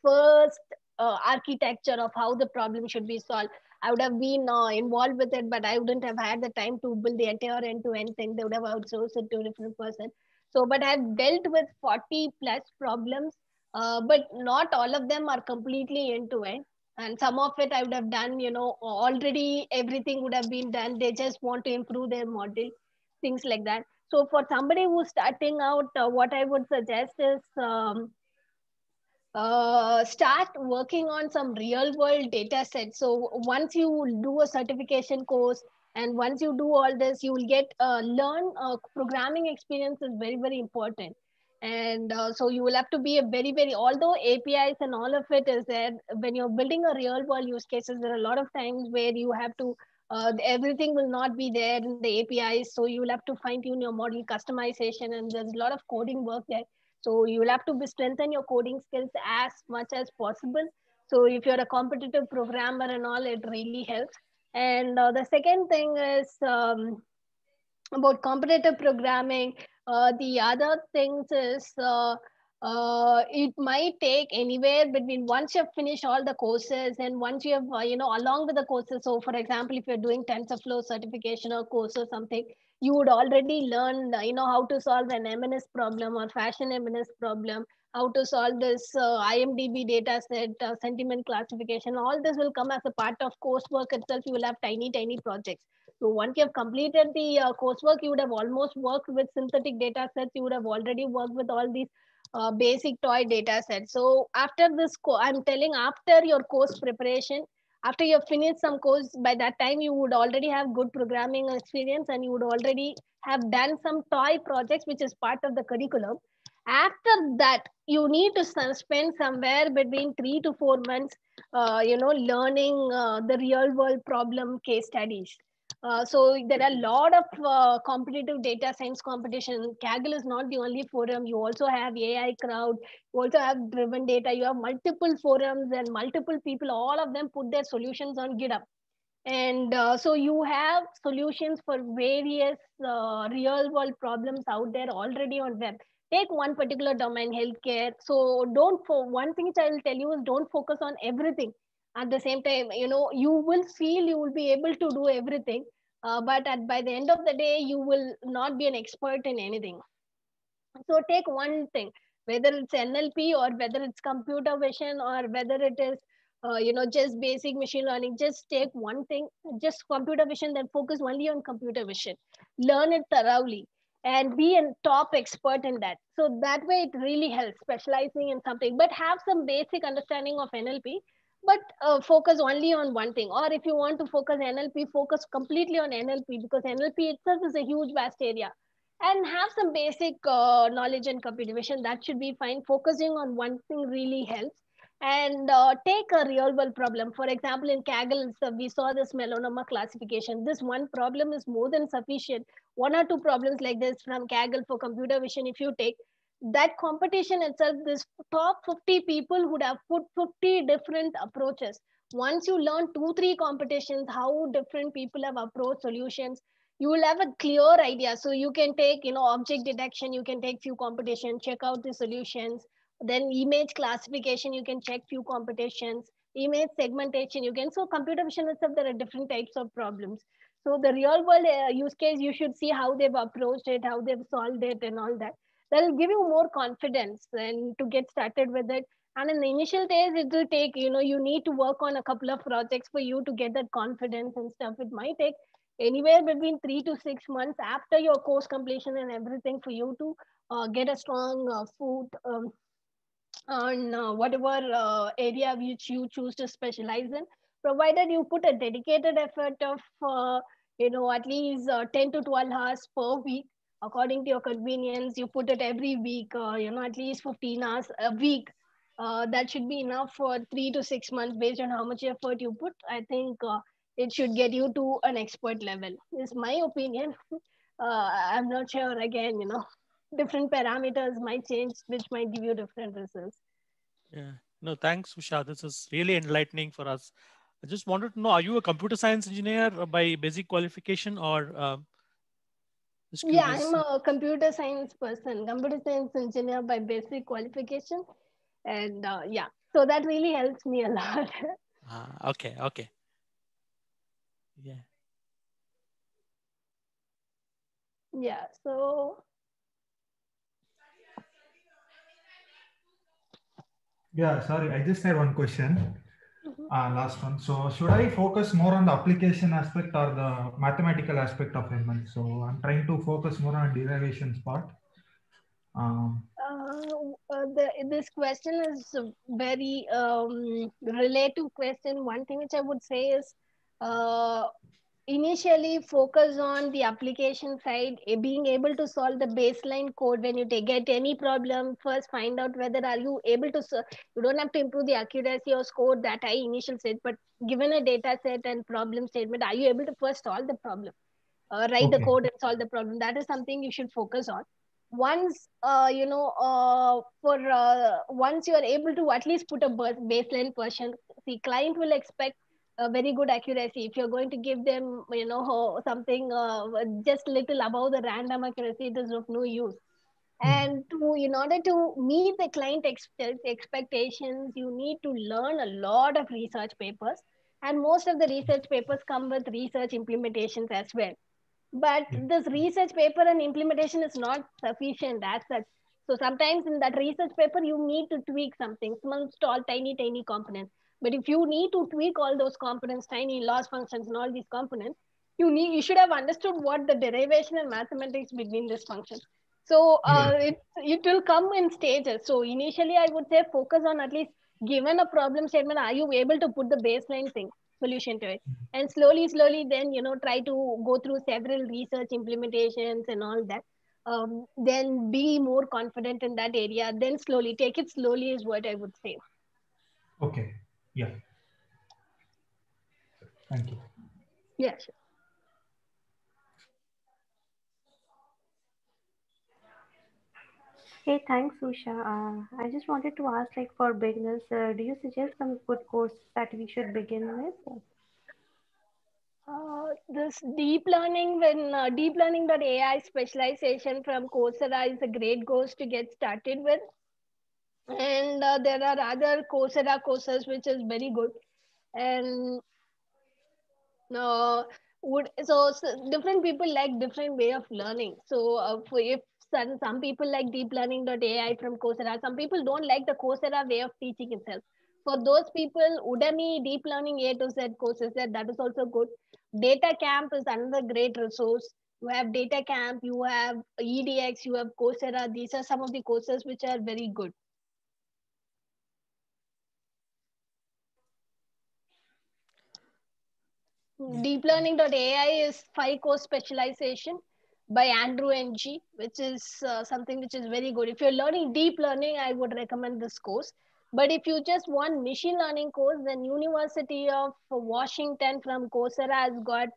first architecture of how the problem should be solved. I would have been involved with it, but I wouldn't have had the time to build the entire end-to-end thing. They would have outsourced it to a different person. So, but I've dealt with 40 plus problems, but not all of them are completely end-to-end. And some of it I would have done, already everything would have been done. They just want to improve their model, things like that. So for somebody who's starting out, what I would suggest is start working on some real world data sets. So once you do a certification course and once you do all this, you will get learn programming experience is very, very important. And so you will have to be a very, very, although APIs and all of it is there, when you're building a real world use cases, there are a lot of times where you have to, everything will not be there in the APIs. So you will have to fine tune your model customization, and there's a lot of coding work there. So you will have to strengthen your coding skills as much as possible. So if you're a competitive programmer and all, it really helps. And the second thing is about competitive programming. The other things is it might take anywhere between, once you've finished all the courses and once you have, along with the courses. So for example, if you're doing TensorFlow certification or course or something, you would already learn, how to solve an MNS problem or fashion MNS problem, how to solve this IMDb data set, sentiment classification. All this will come as a part of coursework itself. You will have tiny, tiny projects. So once you have completed the coursework, you would have almost worked with synthetic data sets. You would have already worked with all these basic toy data sets. So after this, I'm telling, after your course preparation, after you've finished some course, by that time you would already have good programming experience and you would already have done some toy projects, which is part of the curriculum. After that, you need to spend somewhere between 3 to 4 months, learning the real world problem case studies. So there are a lot of competitive data science competition. Kaggle is not the only forum. You also have AI Crowd. You also have Driven Data. You have multiple forums and multiple people. All of them put their solutions on GitHub. And so you have solutions for various real world problems out there already on web. Take one particular domain, healthcare. So one thing which I will tell you is don't focus on everything at the same time. You will feel you will be able to do everything, but by the end of the day, you will not be an expert in anything. So take one thing, whether it's NLP or whether it's computer vision or whether it is just basic machine learning. Just take one thing, just computer vision, then focus only on computer vision. Learn it thoroughly and be a top expert in that. So that way it really helps specializing in something, but have some basic understanding of NLP, but focus only on one thing. Or if you want to focus NLP, focus completely on NLP, because NLP itself is a huge vast area, and have some basic knowledge in computer vision. That should be fine. Focusing on one thing really helps. And take a real world problem. For example, in Kaggle, we saw this melanoma classification. This one problem is more than sufficient. One or two problems like this from Kaggle for computer vision, if you take that competition itself, this top 50 people would have put 50 different approaches. Once you learn 2-3 competitions, how different people have approached solutions, you will have a clear idea. So you can take, object detection, you can take few competition, check out the solutions. Then image classification, you can check few competitions. Image segmentation, you can. So computer vision itself, there are different types of problems. So the real world use case, you should see how they've approached it, how they've solved it, and all that. That will give you more confidence and to get started with it. And in the initial days, it will take, you need to work on a couple of projects for you to get that confidence and stuff. It might take anywhere between 3 to 6 months after your course completion and everything for you to get a strong foot on whatever area which you choose to specialize in, provided you put a dedicated effort of at least 10 to 12 hours per week according to your convenience. You put it every week, at least 15 hours a week. that should be enough for 3 to 6 months based on how much effort you put. I think it should get you to an expert level, is my opinion. I'm not sure, again, different parameters might change, which might give you different results. Yeah. No, thanks, Usha. This is really enlightening for us. I just wanted to know, are you a computer science engineer by basic qualification, or just Yeah, curious? I'm a computer science person, computer science engineer by basic qualification. And yeah, so that really helps me a lot. Okay, okay. Yeah. Yeah, so Yeah, sorry, I just had one question. Last one. So should I focus more on the application aspect or the mathematical aspect of ML? So I'm trying to focus more on derivations part. this question is a very relative question. One thing which I would say is uh, initially focus on the application side, being able to solve the baseline code. When you get any problem, first find out whether are you able to you don't have to improve the accuracy or score that high initial set, but given a data set and problem statement, are you able to first solve the problem, write the Okay. code and solve the problem? That is something you should focus on. Once once you are able to at least put a baseline version, the client will expect a very good accuracy. If you're going to give them something just little above the random accuracy, it is of no use. And in order to meet the client expectations, you need to learn a lot of research papers, and most of the research papers come with research implementations as well. But this research paper and implementation is not sufficient as such. So sometimes in that research paper you need to tweak something, small tiny components. But if you need to tweak all those components, tiny loss functions and all these components, you should have understood what the derivation and mathematics between these functions. So it will come in stages. So initially I would say focus on, at least given a problem statement, are you able to put the baseline thing solution to it? And slowly then try to go through several research implementations and all that. Then be more confident in that area, then slowly take it slowly is what I would say. Okay. Yeah. Thank you. Yeah, sure. Hey, thanks, Usha. I just wanted to ask, like, for beginners, do you suggest some good course that we should begin with? This deep learning, when deep learning.ai specialization from Coursera is a great course to get started with. And there are other Coursera courses which is very good. And different people like different way of learning. So if some people like deep learning.ai from Coursera, some people don't like the Coursera way of teaching itself. For those people, Udemy, deep learning A to Z courses, that is also good. Data Camp is another great resource. You have Data Camp, you have EDX, you have Coursera. These are some of the courses which are very good. Deep learning.ai is 5-course specialization by Andrew Ng, which is something which is very good. If you're learning deep learning, I would recommend this course. But if you just want machine learning course, then University of Washington from Coursera has got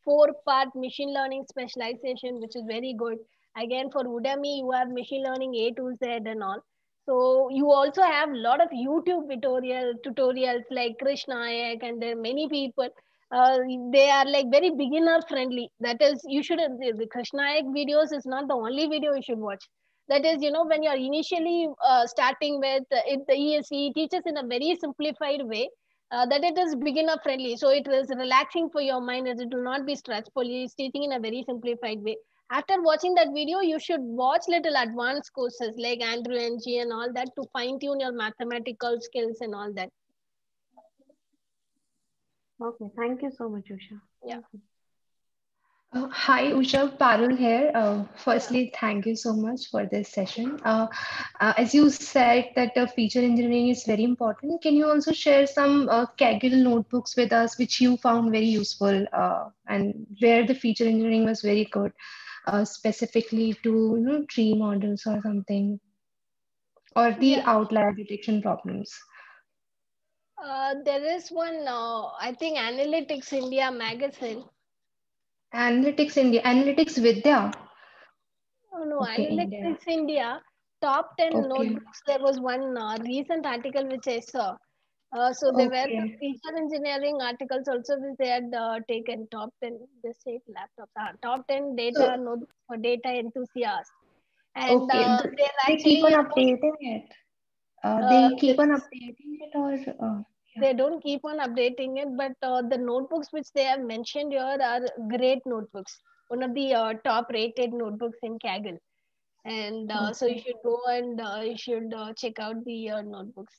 4-part machine learning specialization, which is very good. Again, for Udemy, you have machine learning A to Z and all. So you also have a lot of YouTube tutorials like Krish Nayak, and there are many people. They are like very beginner friendly. That is, you should, the Krish Nayak videos is not the only video you should watch. That is, when you're initially starting with it, he teaches in a very simplified way, that it is beginner friendly. So it is relaxing for your mind, as it will not be stressful. He is teaching in a very simplified way. After watching that video, you should watch little advanced courses like Andrew Ng and all that to fine tune your mathematical skills and all that. Okay, thank you so much, Usha. Yeah. Hi, Usha, Parul here. Firstly, thank you so much for this session. As you said that feature engineering is very important, can you also share some Kaggle notebooks with us, which you found very useful and where the feature engineering was very good, specifically to tree models or something? or the Yeah. outlier detection problems? There is one, I think, Analytics India magazine. Analytics India, Analytics Vidya. Oh no, Okay, India. Analytics India, top 10 Okay, notebooks. There was one recent article which I saw. So there were the okay, feature engineering articles also which they had taken top 10, they say laptops, top 10 data so notebooks for data enthusiasts. And okay, they're they keep on actually, updating it. uh, They keep on updating it, or yeah. they don't keep on updating it, but the notebooks which they have mentioned here are great notebooks. One of the top rated notebooks in Kaggle. And so you Okay, should go and you should check out the notebooks.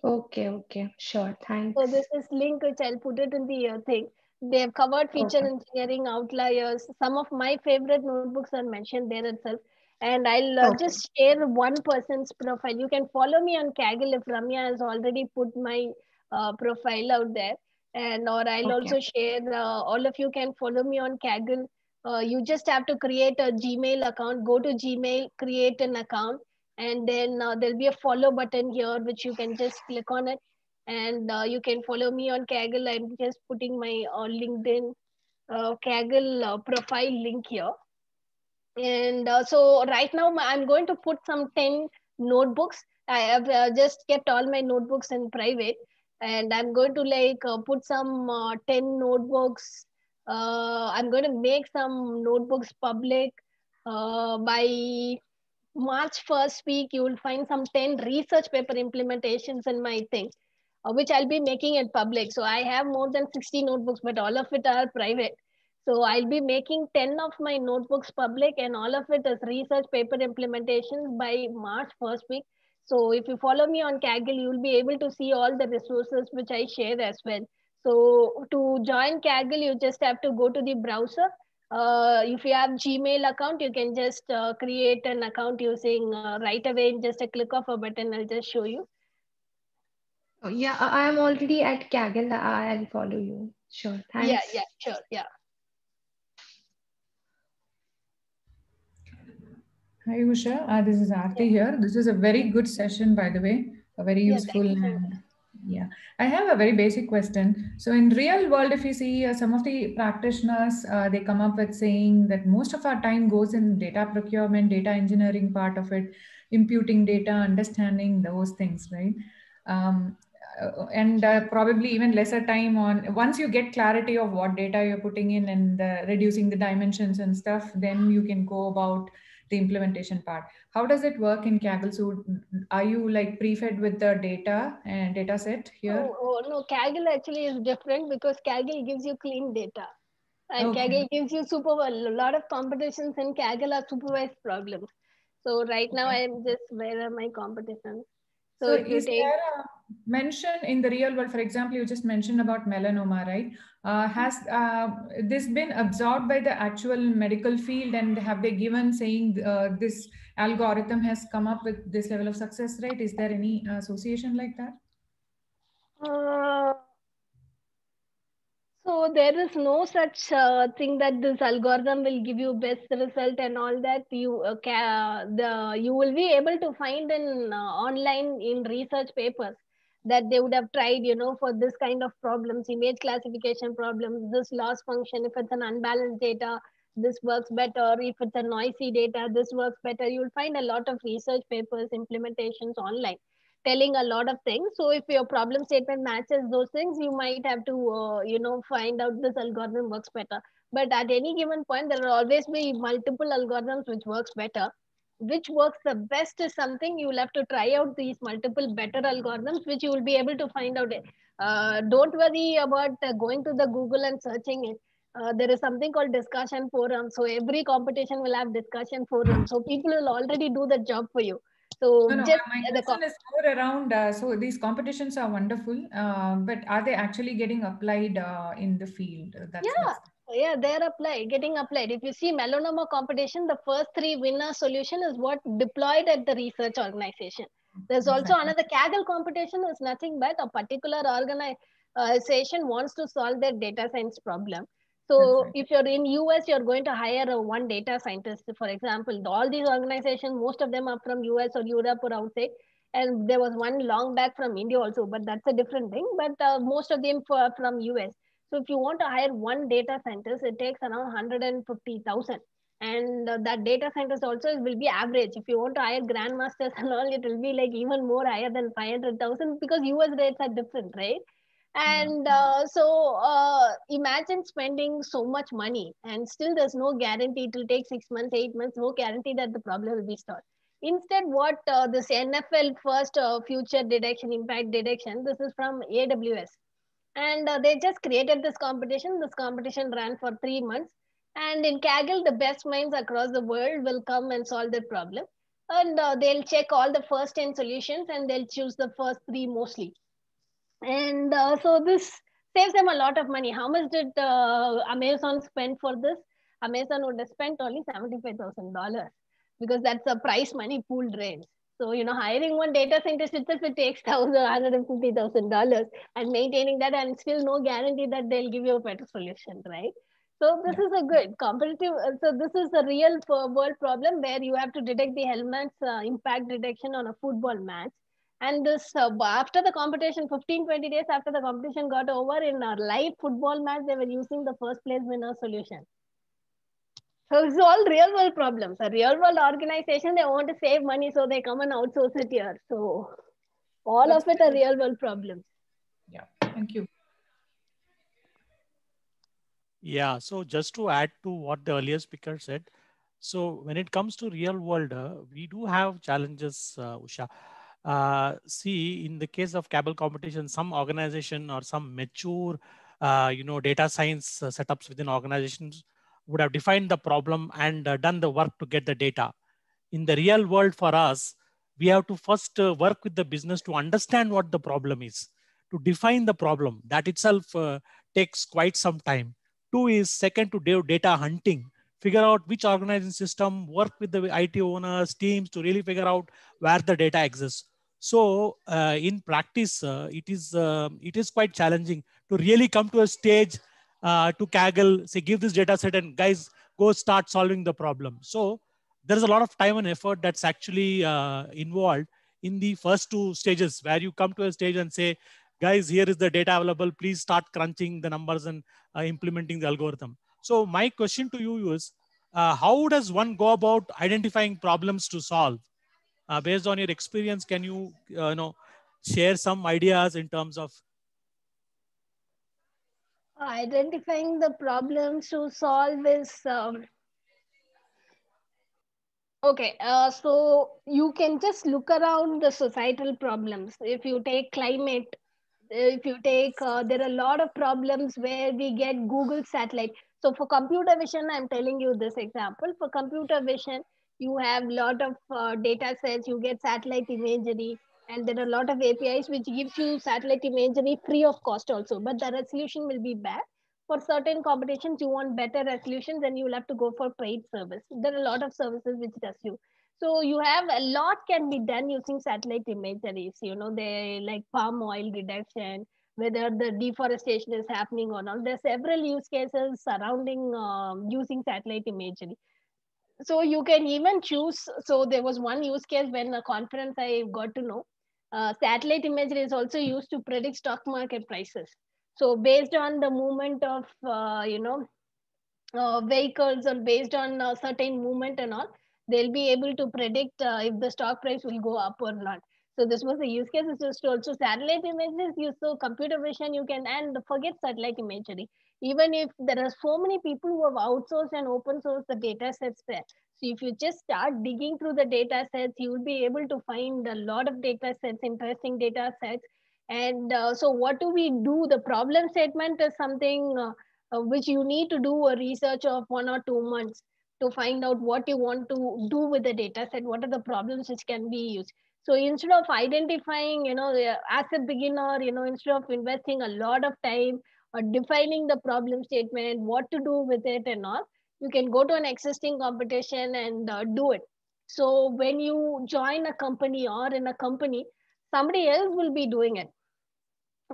okay, okay. Sure. So Thanks. this is link which I'll put it in the thing. They have covered feature Okay, engineering, outliers. Some of my favorite notebooks are mentioned there itself. And I'll okay, just share one person's profile. You can follow me on Kaggle if Ramya has already put my profile out there. And or I'll okay. also share, all of you can follow me on Kaggle. You just have to create a Gmail account, go to Gmail, create an account, and then there'll be a follow button here, which you can just click on it, and you can follow me on Kaggle. I'm just putting my LinkedIn Kaggle profile link here. And so right now I'm going to put some 10 notebooks. I have just kept all my notebooks in private, and I'm going to like put some 10 notebooks. I'm going to make some notebooks public by March first week. You will find some 10 research paper implementations in my thing, which I'll be making it public. So I have more than 60 notebooks, but all of it are private. So I'll be making 10 of my notebooks public, and all of it is research paper implementations by March first week. So if you follow me on Kaggle, you will be able to see all the resources which I share as well. So to join Kaggle, you just have to go to the browser. If you have Gmail account, you can just create an account using right away in just a click of a button. I'll just show you. Oh, yeah, I am already at Kaggle. I'll follow you. Sure. Yeah, Thanks. yeah, sure, yeah. Hi Usha, this is Yeah, Aarti here. This is a very good session, by the way, very yeah, useful. thank you so And much. yeah, I have a very basic question. So in real world, if you see some of the practitioners, they come up with saying that most of our time goes in data procurement, data engineering part of it, imputing data, understanding those things, right? Um, and probably even lesser time on once you get clarity of what data you're putting in and reducing the dimensions and stuff, then you can go about the implementation part. How does it work in Kaggle? So are you like pre-fed with the data and data set here? No, Kaggle actually is different because Kaggle gives you clean data. And Okay. Kaggle gives you a lot of competitions in Kaggle are supervised problems. So right now Okay. I am just where are my competitions. So So if you is take, there a mention in the real world, for example, you just mentioned about melanoma, right? Has this been absorbed by the actual medical field, and have they given saying this algorithm has come up with this level of success rate? Is there any association like that? uh, so there is no such thing that this algorithm will give you best result and all that. You will be able to find in online in research papers that they would have tried, for this kind of problems, image classification problems, this loss function. If it's an unbalanced data, this works better. If it's a noisy data, this works better. You'll find a lot of research papers, implementations online telling a lot of things. So if your problem statement matches those things, you might have to, find out this algorithm works better. But at any given point, there will always be multiple algorithms which works better. Which works the best is something you will have to try out these multiple better algorithms, which you will be able to find out. Don't worry about going to the Google and searching it. There is something called discussion forum. So every competition will have discussion forum. So people will already do the job for you. No, So no. just My the question is more around. So these competitions are wonderful, but are they actually getting applied in the field? Yeah, That's yeah, they're applied, getting applied. If you see melanoma competition, the first three winner solution is what deployed at the research organization. There's also exactly. another Kaggle competition is nothing but a particular organization wants to solve their data science problem. So right. if you're in US, you're going to hire one data scientist, for example. All these organizations, most of them are from US or Europe or outside. And there was one long back from India also, but that's a different thing. But most of them from US. So if you want to hire one data scientist, it takes around 150,000. And that data scientist also will be average. If you want to hire grandmasters and all, it will be like even more higher than 500,000 because US rates are different, right? Yeah. And imagine spending so much money and still there's no guarantee it will take 6 months, 8 months, no guarantee that the problem will be solved. Instead, what this NFL first future detection, impact detection, this is from AWS. And they just created this competition. This competition ran for 3 months. And in Kaggle, the best minds across the world will come and solve the problem. And they'll check all the first 10 solutions and they'll choose the first three mostly. And so this saves them a lot of money. How much did Amazon spend for this? Amazon would have spent only $75,000 because that's a price money pooled range. So, hiring one data scientist itself, it takes $150,000 and maintaining that, and still no guarantee that they'll give you a better solution, right? So this is a good competitive. So this is a real world problem where you have to detect the helmets impact detection on a football match. And this after the competition, 15-20 days after the competition got over, in a live football match, they were using the first place winner solution. So it's all real world problems. A real world organization, they want to save money, so they come and outsource it here. So all That's of it are real world problems. Yeah, thank you. Yeah, so just to add to what the earlier speaker said, so when it comes to real world, we do have challenges, Usha. See, in the case of Kaggle competition, some organization or some mature, data science setups within organizations would have defined the problem and done the work to get the data. In the real world for us, we have to first work with the business to understand what the problem is, to define the problem. That itself takes quite some time. Two is second to do data hunting, figure out which organizing system, work with the IT owners, teams to really figure out where the data exists. So in practice, it is quite challenging to really come to a stage to Kaggle, say, give this data set and guys, go start solving the problem. So there's a lot of time and effort that's actually involved in the first two stages, where you come to a stage and say, guys, here is the data available. Please start crunching the numbers and implementing the algorithm. So my question to you is, how does one go about identifying problems to solve? Based on your experience, can you, share some ideas in terms of Identifying the problems to solve is okay. So you can just look around the societal problems. If you take climate, if you take, there are a lot of problems where we get Google satellite. So for computer vision, I'm telling you this example. For computer vision, you have a lot of data sets, you get satellite imagery, and there are a lot of APIs which gives you satellite imagery free of cost also, but the resolution will be bad. For certain competitions, you want better resolution, then you will have to go for paid service. There are a lot of services which does you. So you have a lot can be done using satellite imageries. They like palm oil reduction, whether the deforestation is happening or not. There are several use cases surrounding using satellite imagery. So you can even choose. So there was one use case when a conference I got to know. Satellite imagery is also used to predict stock market prices. So based on the movement of vehicles, or based on certain movement and all, they'll be able to predict if the stock price will go up or not. So this was a use case. This is also satellite images used. So computer vision, you can, and forget satellite imagery. Even if there are so many people who have outsourced and open sourced the data sets there. So if you just start digging through the data sets, you will be able to find a lot of data sets, interesting data sets. And so what do we do? The problem statement is something which you need to do a research of 1 or 2 months to find out what you want to do with the data set, what are the problems which can be used. So instead of identifying, as a beginner, instead of investing a lot of time or defining the problem statement, what to do with it and all, you can go to an existing competition and do it. So when you join a company or in a company, somebody else will be doing it.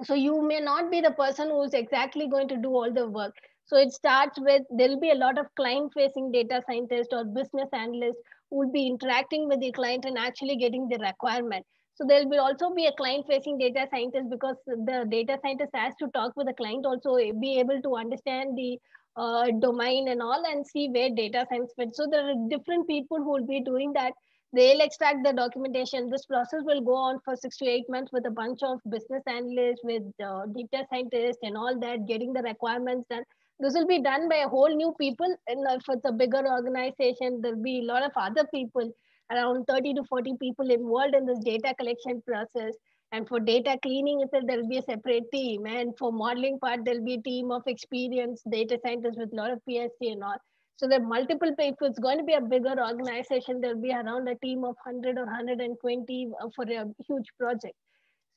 So you may not be the person who's exactly going to do all the work, So it starts with, there'll be a lot of client facing data scientists or business analysts who will be interacting with the client and actually getting the requirement. So there will also be a client facing data scientist, because the data scientist has to talk with the client, also be able to understand the domain and all, and see where data science fits. So there are different people who will be doing that. They'll extract the documentation. This process will go on for 6 to 8 months with a bunch of business analysts, with data scientists and all that, getting the requirements done. This will be done by a whole new people. And if it's a bigger organization, there'll be a lot of other people, around 30 to 40 people involved in this data collection process. And for data cleaning itself, there'll be a separate team. And for modeling part, there'll be a team of experienced data scientists with a lot of PhD and all. So there are multiple people. It's going to be a bigger organization. There'll be around a team of 100 or 120 for a huge project.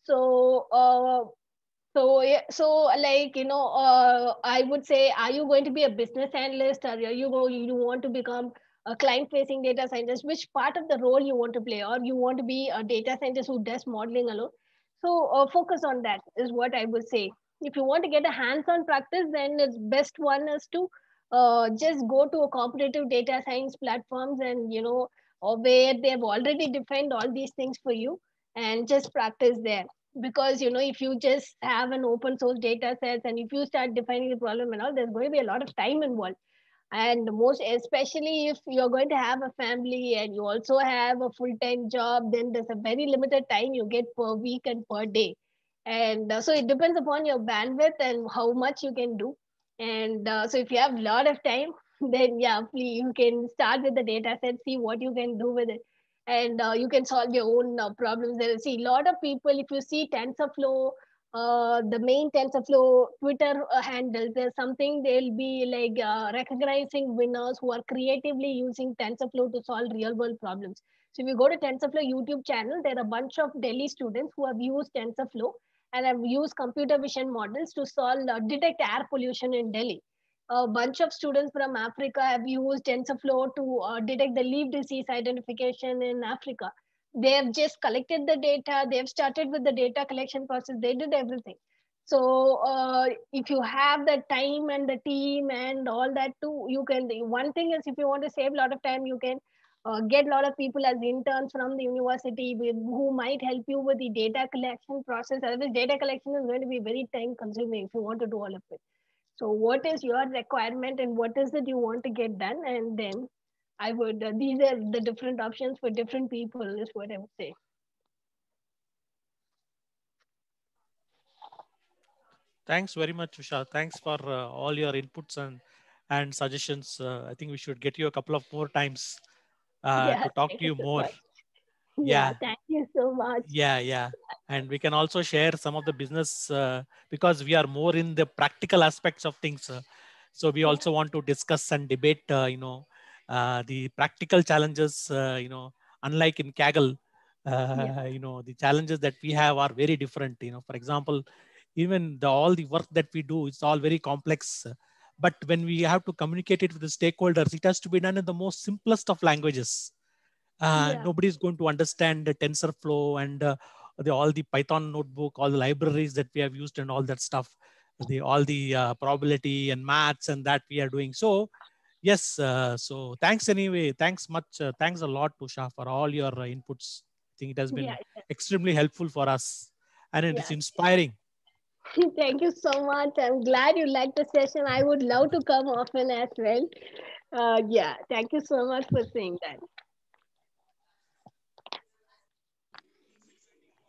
So yeah, so like, I would say, are you going to be a business analyst, or you want to become a client facing data scientist? Which part of the role you want to play, or you want to be a data scientist who does modeling alone? So focus on that is what I would say. If you want to get a hands-on practice, then it's best one is to just go to a competitive data science platforms, and or where they've already defined all these things for you, and just practice there. Because if you just have an open source data sets, and if you start defining the problem and all, there's going to be a lot of time involved. And most especially if you're going to have a family and you also have a full-time job, then there's a very limited time you get per week and per day. And so it depends upon your bandwidth and how much you can do. And so if you have a lot of time, then yeah, please, you can start with the data set, see what you can do with it. And you can solve your own problems there. See, a lot of people, if you see TensorFlow, the main TensorFlow Twitter handle, there's something, they'll be like recognizing winners who are creatively using TensorFlow to solve real world problems. So if you go to TensorFlow YouTube channel, there are a bunch of Delhi students who have used TensorFlow and have used computer vision models to solve detect air pollution in Delhi. A bunch of students from Africa have used TensorFlow to detect the leaf disease identification in Africa. They have just collected the data. They have started with the data collection process. They did everything. So if you have the time and the team and all that too, you can. One thing is, if you want to save a lot of time, you can get a lot of people as interns from the university who might help you with the data collection process. Otherwise, data collection is going to be very time consuming if you want to do all of it. So what is your requirement and what is it you want to get done? And then I would, these are the different options for different people is what I would say. Thanks very much, Usha. Thanks for all your inputs and suggestions. I think we should get you a couple of more times to talk to you So more. much. Yeah. Thank you so much. Yeah. And we can also share some of the business because we are more in the practical aspects of things. So we also want to discuss and debate, the practical challenges, unlike in Kaggle, the challenges that we have are very different. For example, even all the work that we do, it's all very complex. But when we have to communicate it with the stakeholders, it has to be done in the most simplest of languages. Nobody is going to understand the TensorFlow and all the Python notebook, all the libraries that we have used and all that stuff, all the probability and maths and that we are doing. So yes, so thanks anyway. Thanks much. Thanks a lot, Usha, for all your inputs. I think it has been extremely helpful for us, and it is inspiring. Thank you so much. I'm glad you liked the session. I would love to come often as well. Thank you so much for saying that.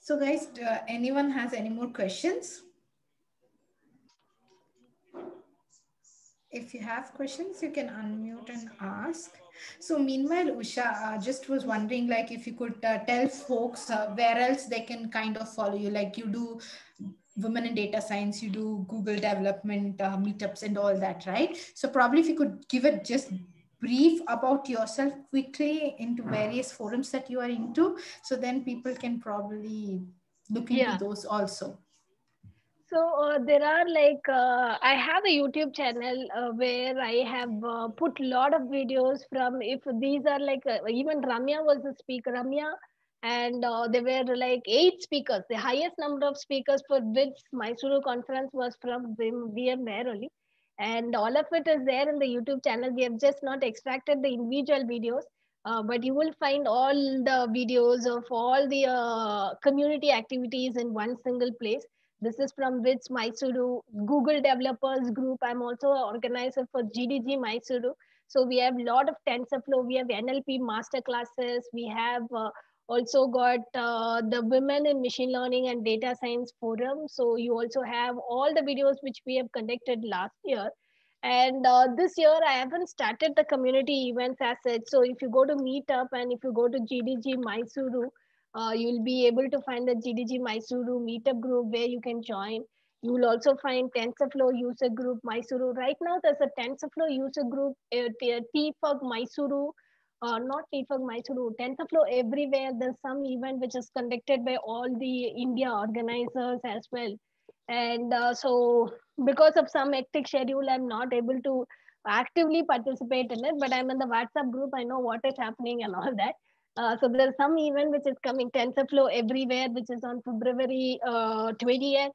So guys, anyone has any more questions? If you have questions, you can unmute and ask. So meanwhile, Usha, just was wondering, like, if you could tell folks where else they can kind of follow you, like you do women in data science, you do Google development meetups and all that, right? So probably if you could give it just brief about yourself quickly into various forums that you are into, so then people can probably look into those also. So there are I have a YouTube channel where I have put a lot of videos from, if these are even Ramya was the speaker, Ramya, and there were like 8 speakers. The highest number of speakers for which Mysuru conference was from VMware only. And all of it is there in the YouTube channel. We have just not extracted the individual videos, but you will find all the videos of all the community activities in one single place. This is from which Mysuru Google Developers Group. I'm also an organizer for GDG Mysuru. So we have a lot of TensorFlow. We have NLP master classes. We have also got the Women in Machine Learning and Data Science Forum. So you also have all the videos which we have conducted last year. And this year, I haven't started the community events as such. So if you go to Meetup and if you go to GDG Mysuru, you'll be able to find the GDG Mysuru Meetup group where you can join. You will also find TensorFlow user group Mysuru. Right now, there's a TensorFlow user group, TFUG Mysuru, not TFUG Mysuru, TensorFlow everywhere. There's some event which is conducted by all the India organizers as well. And so because of some hectic schedule, I'm not able to actively participate in it, but I'm in the WhatsApp group. I know what is happening and all that. So there's some event which is coming, TensorFlow everywhere, which is on February 20th.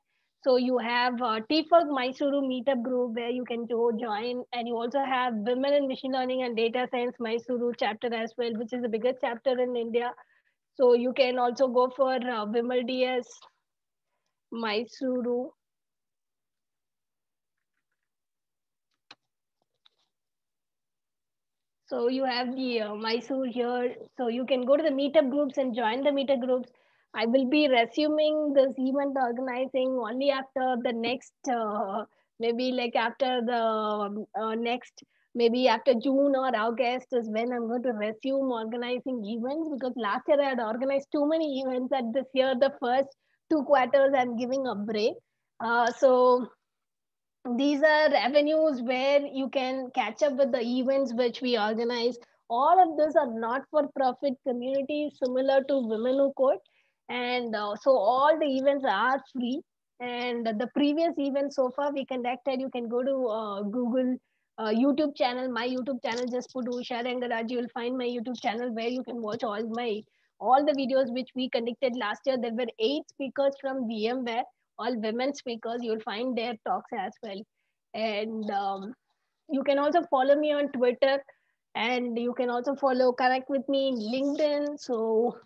So you have TFUG Mysuru Meetup group where you can go join, and you also have Women in Machine Learning and Data Science Mysuru chapter as well, which is the biggest chapter in India. So you can also go for Vimal DS Mysuru. So you have the Mysore here. So you can go to the meetup groups and join the meetup groups. I will be resuming this event organizing only after the next, maybe like after the next, maybe after June or August is when I'm going to resume organizing events, because last year I had organized too many events, and this year the first 2 quarters I'm giving a break. So these are avenues where you can catch up with the events which we organize. All of these are not for profit communities similar to Women Who Code, and so all the events are free. And the previous events so far we conducted, you can go to Google YouTube channel, my YouTube channel, just put Usha Rangaraj, you will find my YouTube channel where you can watch all the videos which we conducted last year. There were 8 speakers from VMware, all women speakers. You'll find their talks as well. And you can also follow me on Twitter, and you can also connect with me in LinkedIn. So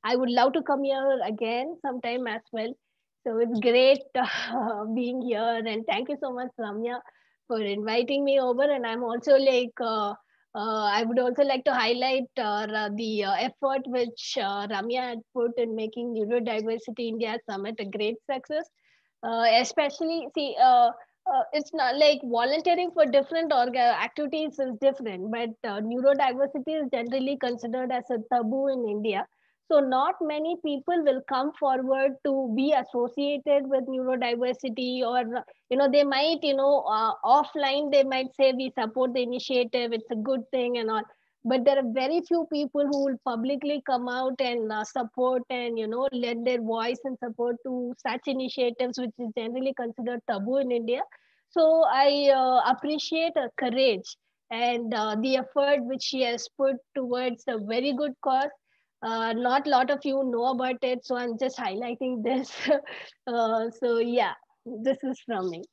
I would love to come here again sometime as well. So it's great being here, and thank you so much, Ramya, for inviting me over. And I'm also like, I would also like to highlight the effort which Ramya had put in making Neurodiversity India Summit a great success. Especially, see, it's not like volunteering for different activities is different, but neurodiversity is generally considered as a taboo in India. So not many people will come forward to be associated with neurodiversity, or they might offline they might say we support the initiative, it's a good thing and all, but there are very few people who will publicly come out and support and lend their voice and support to such initiatives, which is generally considered taboo in India. So I appreciate her courage and the effort which she has put towards a very good cause. Not a lot of you know about it, so I'm just highlighting this. So yeah, this is from me.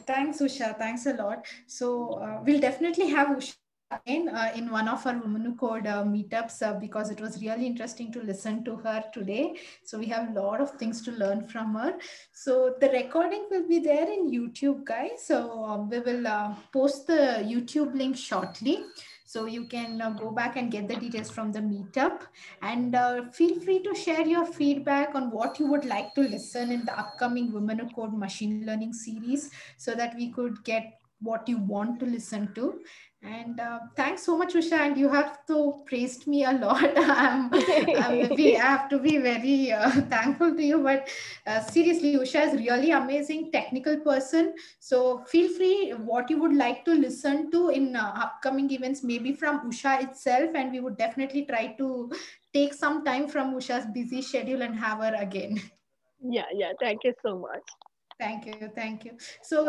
Thanks, Usha. Thanks a lot. So we'll definitely have Usha again in one of our Women Who Code meetups, because it was really interesting to listen to her today. So we have a lot of things to learn from her. So the recording will be there in YouTube, guys. So we will post the YouTube link shortly. So you can go back and get the details from the meetup, and feel free to share your feedback on what you would like to listen in the upcoming Women Who Code Machine Learning series, so that we could get what you want to listen to. And thanks so much, Usha. And you have to praised me a lot. I have to be very thankful to you. But seriously, Usha is really amazing technical person. So feel free what you would like to listen to in upcoming events, maybe from Usha itself. And we would definitely try to take some time from Usha's busy schedule and have her again. Yeah. Thank you so much. Thank you. Thank you. So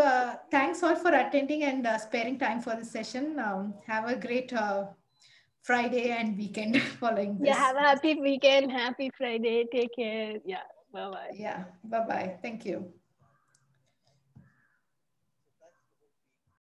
thanks all for attending and sparing time for this session. Have a great Friday and weekend following this. Yeah, have a happy weekend. Happy Friday. Take care. Yeah. Bye-bye. Yeah. Bye-bye. Thank you.